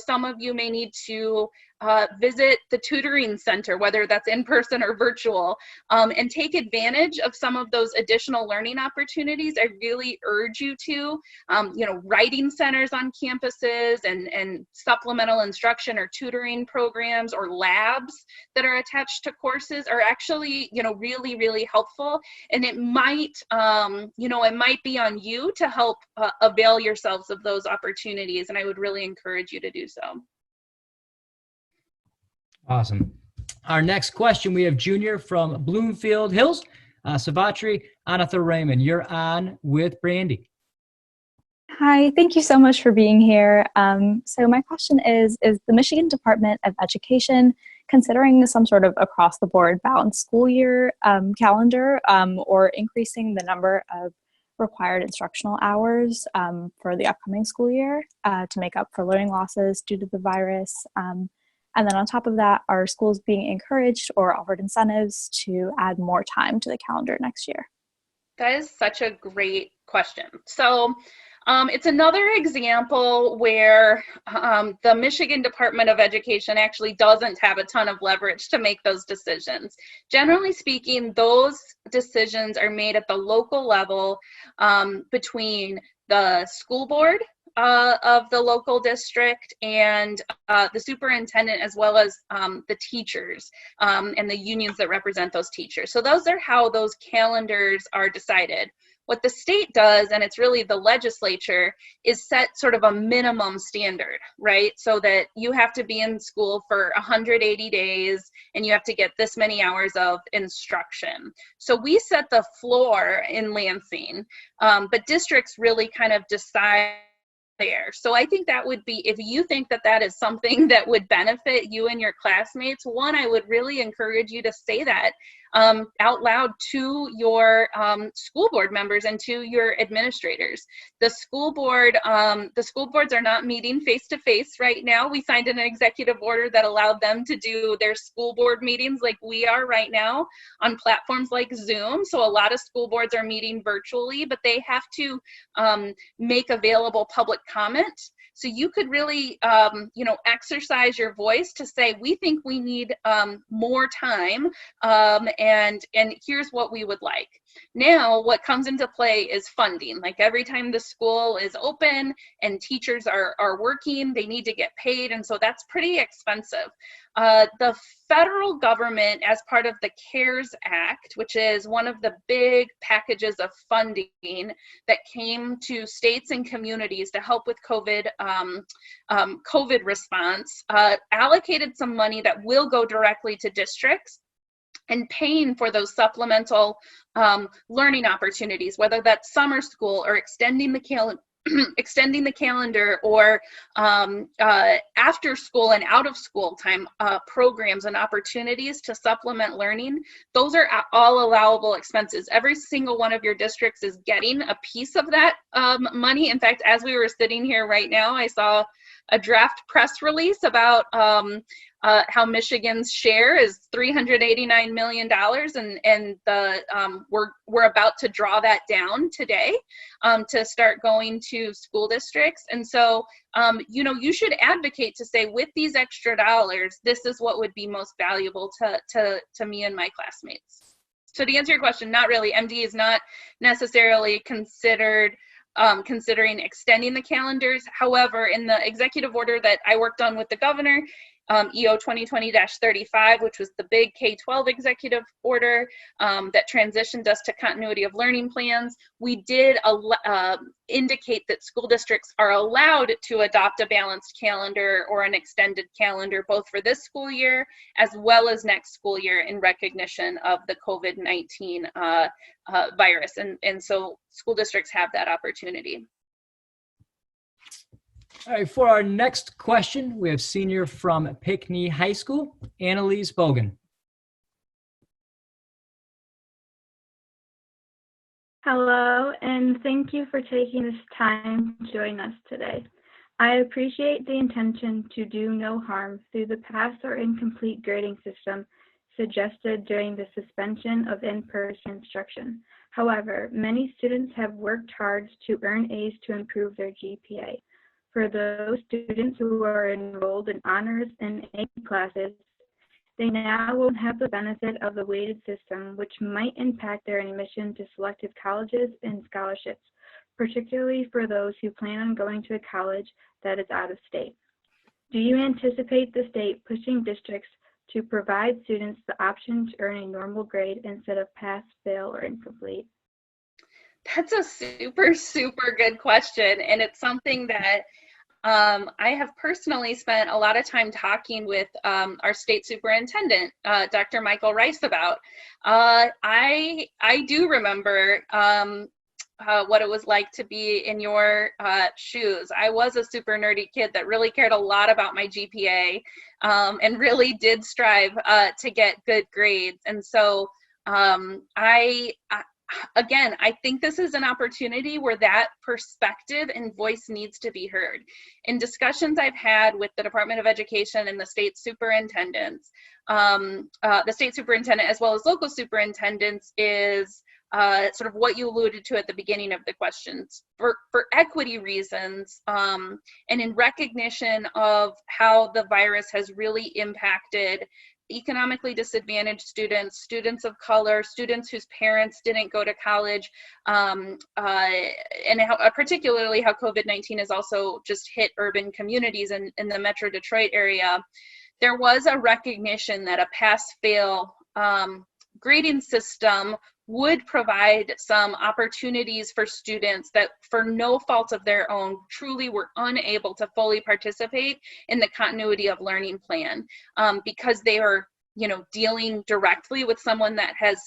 some of you may need to visit the tutoring center, whether that's in person or virtual, and take advantage of some of those additional learning opportunities. I really urge you to, writing centers on campuses and supplemental instruction or tutoring programs or labs that are attached to courses are actually, really, really helpful. And it might, it might be on you to help avail yourselves of those opportunities. And I would really encourage you to do so. Awesome. Our next question, we have Junior from Bloomfield Hills, Savatri Anatha Raymond. You're on with Brandy. Hi, thank you so much for being here. So my question is the Michigan Department of Education considering some sort of across-the-board balanced school year calendar or increasing the number of required instructional hours for the upcoming school year to make up for learning losses due to the virus? And then on top of that, are schools being encouraged or offered incentives to add more time to the calendar next year? That is such a great question. So it's another example where the Michigan Department of Education actually doesn't have a ton of leverage to make those decisions. Generally speaking, those decisions are made at the local level between the school board of the local district and the superintendent, as well as the teachers and the unions that represent those teachers. So those are how those calendars are decided. What the state does, and it's really the legislature, is set sort of a minimum standard, right? So that you have to be in school for 180 days and you have to get this many hours of instruction. So we set the floor in Lansing, but districts really kind of decide there. So I think that would be, if you think that that is something that would benefit you and your classmates, one, I would really encourage you to say that out loud to your school board members and to your administrators. The school boards are not meeting face to face right now. We signed an executive order that allowed them to do their school board meetings like we are right now on platforms like Zoom. So a lot of school boards are meeting virtually, but they have to make available public comment. So you could really, exercise your voice to say, we think we need more time, and here's what we would like. Now, what comes into play is funding. Like every time the school is open and teachers are working, they need to get paid, and so that's pretty expensive. The federal government, as part of the CARES Act, which is one of the big packages of funding that came to states and communities to help with COVID response, allocated some money that will go directly to districts and paying for those supplemental learning opportunities, whether that's summer school or extending the calendar or after school and out of school time programs and opportunities to supplement learning. Those are all allowable expenses. Every single one of your districts is getting a piece of that money. In fact, as we were sitting here right now, I saw a draft press release about how Michigan's share is $389 million, and we're about to draw that down today to start going to school districts. And so, you should advocate to say, with these extra dollars, this is what would be most valuable to me and my classmates. So to answer your question, not really. MD is not necessarily considering extending the calendars. However, in the executive order that I worked on with the governor, EO 2020-35, which was the big K-12 executive order that transitioned us to continuity of learning plans, we did indicate that school districts are allowed to adopt a balanced calendar or an extended calendar, both for this school year as well as next school year, in recognition of the COVID-19 virus. And so school districts have that opportunity. All right, for our next question, we have senior from Pinckney High School, Annalise Bogan. Hello, and thank you for taking this time to join us today. I appreciate the intention to do no harm through the pass or incomplete grading system suggested during the suspension of in-person instruction. However, many students have worked hard to earn A's to improve their GPA. For those students who are enrolled in honors and A classes, they now won't have the benefit of the weighted system, which might impact their admission to selected colleges and scholarships, particularly for those who plan on going to a college that is out of state. Do you anticipate the state pushing districts to provide students the option to earn a normal grade instead of pass, fail, or incomplete? That's a super good question, and it's something that I have personally spent a lot of time talking with our state superintendent, Dr. Michael Rice, about. I do remember what it was like to be in your shoes. I was a super nerdy kid that really cared a lot about my GPA and really did strive to get good grades. And so again, I think this is an opportunity where that perspective and voice needs to be heard. In discussions I've had with the Department of Education and the state superintendents, the state superintendent as well as local superintendents is sort of what you alluded to at the beginning of the questions. For equity reasons and in recognition of how the virus has really impacted economically disadvantaged students, students of color, students whose parents didn't go to college, and particularly how COVID-19 has also just hit urban communities in the Metro Detroit area. There was a recognition that a pass-fail grading system would provide some opportunities for students that, for no fault of their own, truly were unable to fully participate in the continuity of learning plan because they are, dealing directly with someone that has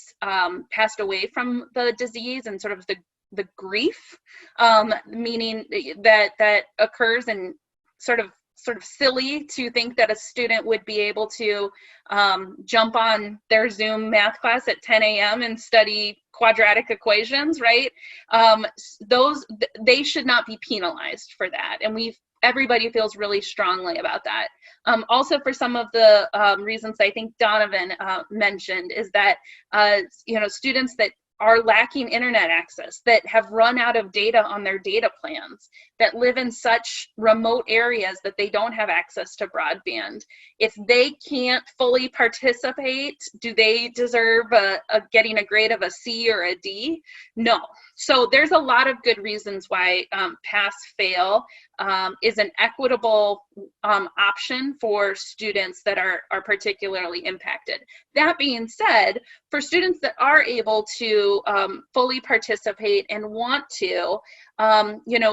passed away from the disease and sort of the grief, meaning that occurs, and sort of silly to think that a student would be able to jump on their Zoom math class at 10 a.m. and study quadratic equations, right? They should not be penalized for that. And everybody feels really strongly about that. Also, for some of the reasons I think Donovan mentioned, is that, students that are lacking internet access, that have run out of data on their data plans, that live in such remote areas that they don't have access to broadband. If they can't fully participate, do they deserve getting a grade of a C or a D? No. So there's a lot of good reasons why pass-fail is an equitable option for students that are particularly impacted. That being said, for students that are able to fully participate and want to,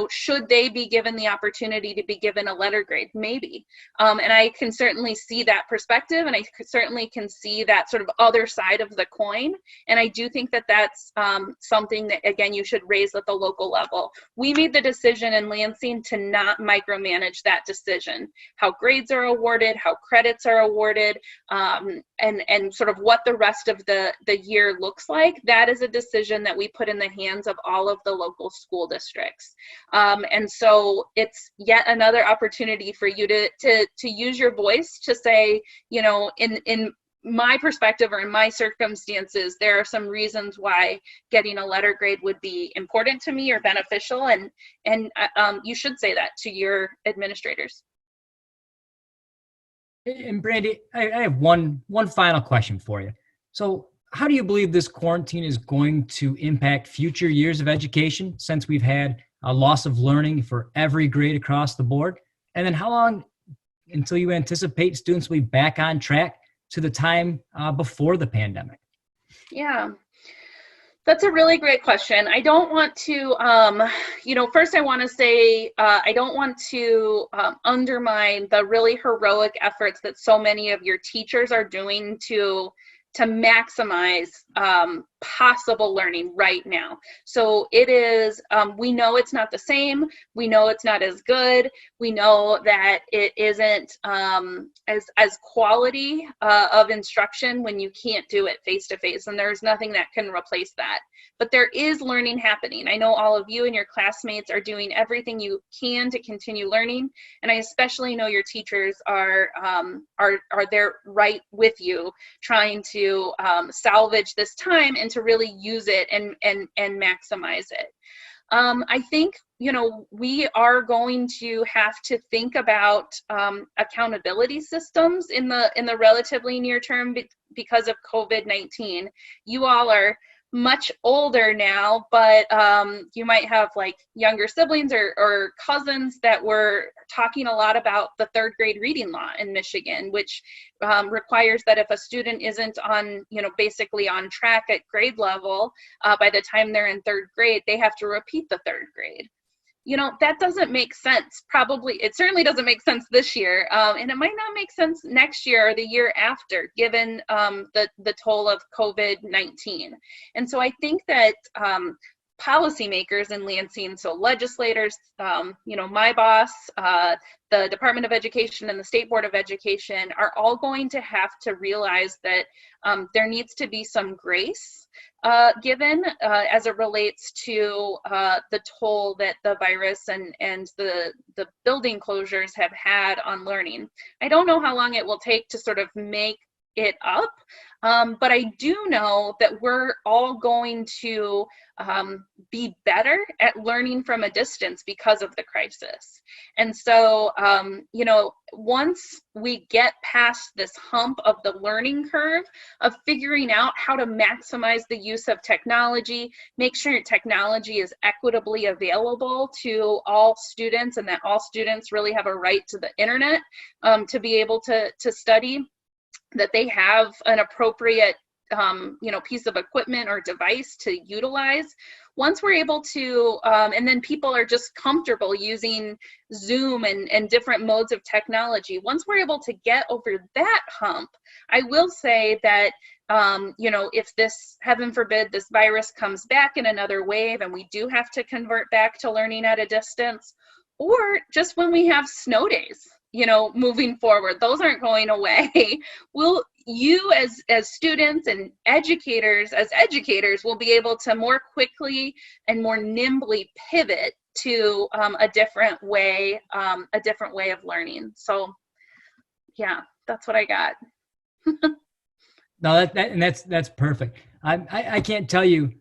should they be given the opportunity to be given a letter grade? Maybe. And I can certainly see that perspective, and I certainly can see that sort of other side of the coin. And I do think that that's something that, again, you should raise at the local level. We made the decision in Lansing to not micromanage that decision. How grades are awarded, how credits are awarded, and sort of what the rest of the year looks like. That is a decision that we put in the hands of all of the local school districts. And so it's yet another opportunity for you to use your voice to say, in my perspective or in my circumstances, there are some reasons why getting a letter grade would be important to me or beneficial, and you should say that to your administrators. And Brandy, I have one final question for you. So how do you believe this quarantine is going to impact future years of education, since we've had a loss of learning for every grade across the board? And then how long until you anticipate students will be back on track to the time before the pandemic? Yeah, that's a really great question. I don't want to, first I want to say, I don't want to undermine the really heroic efforts that so many of your teachers are doing to maximize possible learning right now. So it is, we know it's not the same. We know it's not as good. We know that it isn't as quality of instruction when you can't do it face to face, and there's nothing that can replace that. But there is learning happening. I know all of you and your classmates are doing everything you can to continue learning, and I especially know your teachers are there right with you, trying to salvage this time and to really use it and maximize it. I think, we are going to have to think about accountability systems in the relatively near term because of COVID-19. You all are much older now, but you might have like younger siblings or cousins that were talking a lot about the third grade reading law in Michigan, which requires that if a student isn't on, basically on track at grade level by the time they're in third grade, they have to repeat the third grade. That doesn't make sense. It certainly doesn't make sense this year, and it might not make sense next year or the year after, given the toll of COVID-19. And so I think that policymakers in Lansing, so legislators, my boss, the Department of Education and the State Board of Education are all going to have to realize that there needs to be some grace given as it relates to the toll that the virus and the building closures have had on learning. I don't know how long it will take to sort of make it up, but I do know that we're all going to be better at learning from a distance because of the crisis. And so, once we get past this hump of the learning curve of figuring out how to maximize the use of technology, make sure technology is equitably available to all students and that all students really have a right to the internet to be able to study, that they have an appropriate piece of equipment or device to utilize. Once we're able to, and then people are just comfortable using Zoom and different modes of technology, once we're able to get over that hump, I will say that, if this, heaven forbid, this virus comes back in another wave and we do have to convert back to learning at a distance, or just when we have snow days, moving forward, those aren't going away. You as students and educators will be able to more quickly and more nimbly pivot to a different way of learning. So yeah, that's what I got. No, that's perfect. I can't tell you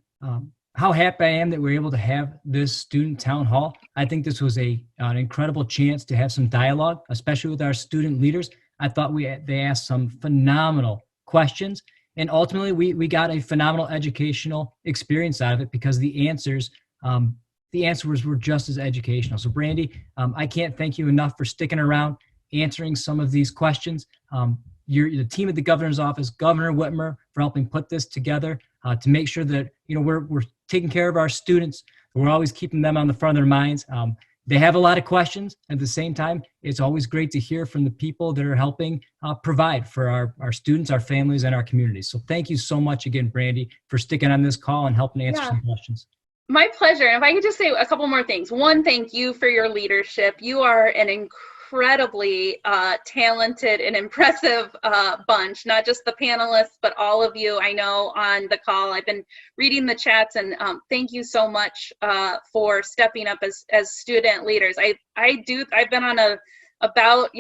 how happy I am that we're able to have this student town hall. I think this was an incredible chance to have some dialogue, especially with our student leaders. I thought they asked some phenomenal questions, and ultimately we got a phenomenal educational experience out of it because the answers were just as educational. So Brandy, I can't thank you enough for sticking around, answering some of these questions. You're the team at the governor's office, Governor Whitmer, for helping put this together to make sure that we're taking care of our students. We're always keeping them on the front of their minds. They have a lot of questions. At the same time, it's always great to hear from the people that are helping provide for our students, our families, and our communities. So thank you so much again, Brandy, for sticking on this call and helping answer some questions. My pleasure. And if I could just say a couple more things. One, thank you for your leadership. You are an incredibly talented and impressive bunch, not just the panelists, but all of you I know on the call. I've been reading the chats, and thank you so much for stepping up as student leaders. I've been on about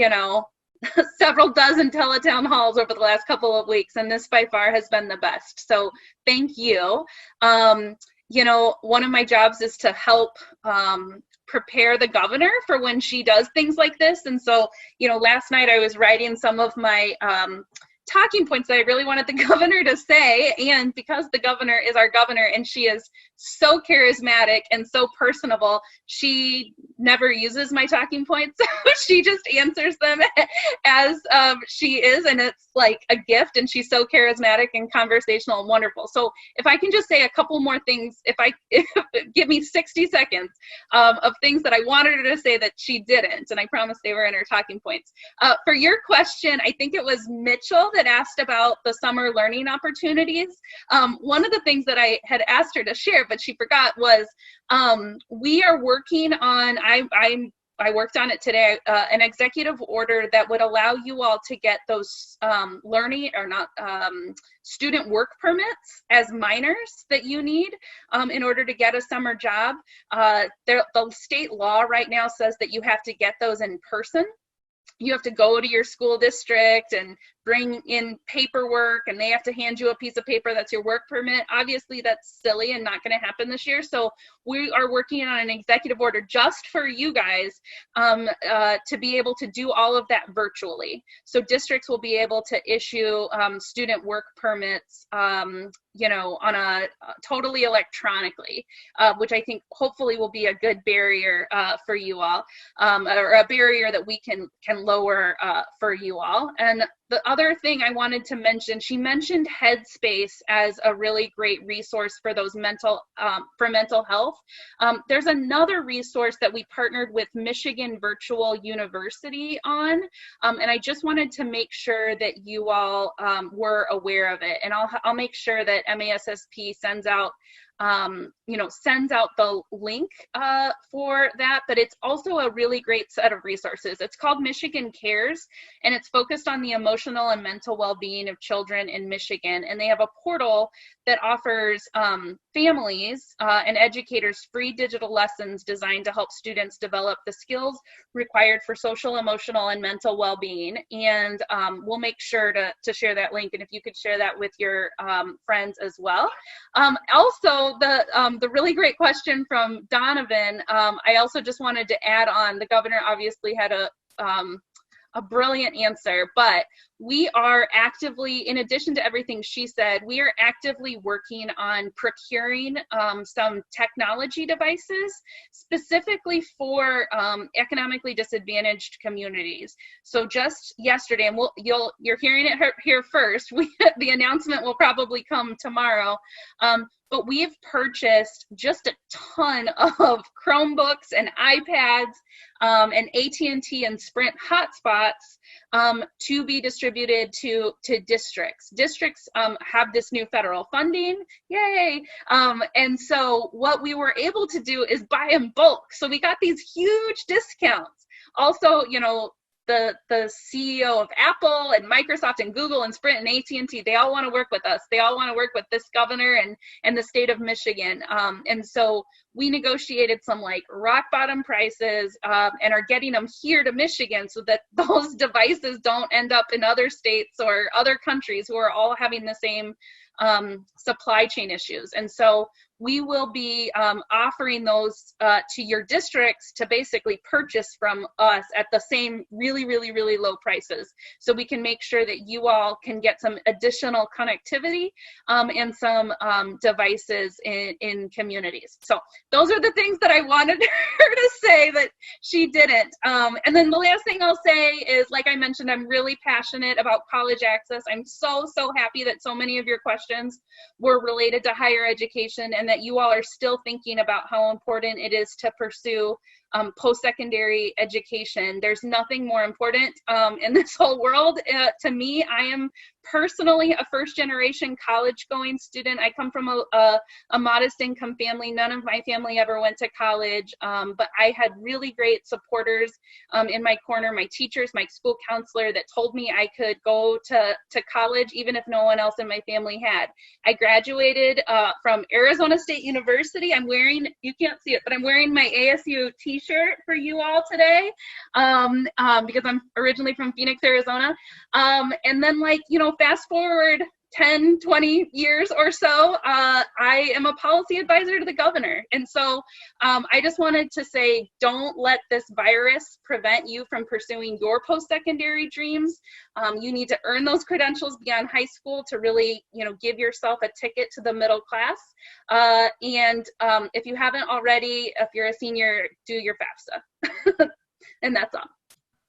several dozen teletown halls over the last couple of weeks, and this by far has been the best. So thank you. One of my jobs is to help prepare the governor for when she does things like this. And so, last night I was writing some of my talking points that I really wanted the governor to say. And because the governor is our governor and she is so charismatic and so personable. She never uses my talking points. She just answers them as she is, and it's like a gift, and she's so charismatic and conversational and wonderful. So if I can just say a couple more things, if give me 60 seconds of things that I wanted her to say that she didn't, and I promise they were in her talking points. For your question, I think it was Mitchell that asked about the summer learning opportunities. One of the things that I had asked her to share, but she forgot, was we are working on, I worked on it today, an executive order that would allow you all to get those student work permits as minors that you need in order to get a summer job. The state law right now says that you have to get those in person. You have to go to your school district and bring in paperwork, and they have to hand you a piece of paper that's your work permit. Obviously, that's silly and not going to happen this year. So we are working on an executive order just for you guys to be able to do all of that virtually. So districts will be able to issue student work permits on a totally electronically, which I think hopefully will be a good barrier for you all, or a barrier that we can lower for you all. And the other thing I wanted to mention, she mentioned Headspace as a really great resource for those mental health. There's another resource that we partnered with Michigan Virtual University on, and I just wanted to make sure that you all were aware of it. And I'll make sure that MASSP sends out the link for that, but it's also a really great set of resources. It's called Michigan Cares, and it's focused on the emotional and mental well-being of children in Michigan. And they have a portal that offers families and educators free digital lessons designed to help students develop the skills required for social, emotional, and mental well-being. And we'll make sure to share that link, and if you could share that with your friends as well. Also, the really great question from Donovan, I also just wanted to add on, the governor obviously had a brilliant answer, but we are actively, in addition to everything she said, we are actively working on procuring some technology devices specifically for economically disadvantaged communities. So just yesterday, and you're hearing it here first, the announcement will probably come tomorrow, but we've purchased just a ton of Chromebooks and iPads and AT&T and Sprint hotspots to be distributed to districts. Districts have this new federal funding, yay! And so what we were able to do is buy in bulk. So we got these huge discounts. Also, the CEO of Apple and Microsoft and Google and Sprint and AT&T, they all want to work with us. They all want to work with this governor and the state of Michigan. And so we negotiated some like rock bottom prices and are getting them here to Michigan so that those devices don't end up in other states or other countries who are all having the same supply chain issues. And so we will be offering those to your districts to basically purchase from us at the same really, really, really low prices. So we can make sure that you all can get some additional connectivity and some devices in communities. So those are the things that I wanted her to say that she didn't. And then the last thing I'll say is, like I mentioned, I'm really passionate about college access. I'm so happy that so many of your questions were related to higher education, and that you all are still thinking about how important it is to pursue post-secondary education. There's nothing more important in this whole world. To me, I am personally a first-generation college-going student. I come from a modest income family. None of my family ever went to college, but I had really great supporters in my corner, my teachers, my school counselor that told me I could go to college even if no one else in my family had. I graduated from Arizona State University. I'm wearing, you can't see it, but I'm wearing my ASU t-shirt for you all today because I'm originally from Phoenix, Arizona. And then, fast forward 10, 20 years or so, I am a policy advisor to the governor. And so I just wanted to say, don't let this virus prevent you from pursuing your post-secondary dreams. You need to earn those credentials beyond high school to really, give yourself a ticket to the middle class. And if you haven't already, if you're a senior, do your FAFSA. And that's all.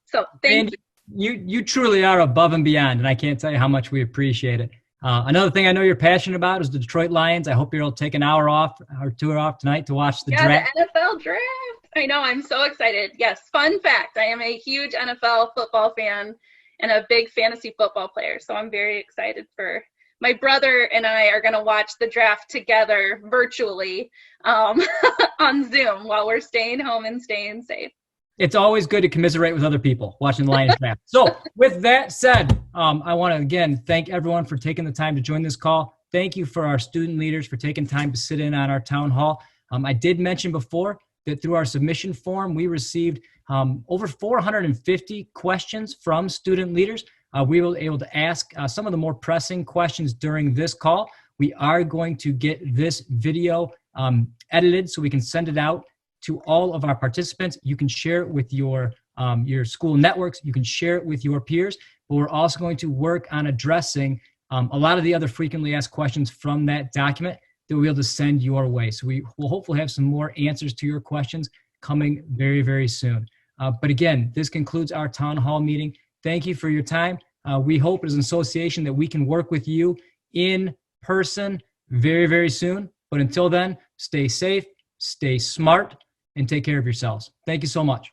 So thank you. You truly are above and beyond, and I can't tell you how much we appreciate it. Another thing I know you're passionate about is the Detroit Lions. I hope you'll take an hour off or 2 hours off tonight to watch the draft. The NFL draft. I know, I'm so excited. Yes, fun fact, I am a huge NFL football fan and a big fantasy football player, so I'm very excited for my brother and I are going to watch the draft together virtually on Zoom while we're staying home and staying safe. It's always good to commiserate with other people watching the Lions draft. So with that said, I want to again thank everyone for taking the time to join this call. Thank you for our student leaders for taking time to sit in on our town hall. I did mention before that through our submission form, we received over 450 questions from student leaders. We were able to ask some of the more pressing questions during this call. We are going to get this video edited so we can send it out to all of our participants. You can share it with your school networks. You can share it with your peers. But we're also going to work on addressing a lot of the other frequently asked questions from that document that we'll be able to send your way. So we will hopefully have some more answers to your questions coming very, very soon. But again, this concludes our town hall meeting. Thank you for your time. We hope as an association that we can work with you in person very, very soon. But until then, stay safe, stay smart, and take care of yourselves. Thank you so much.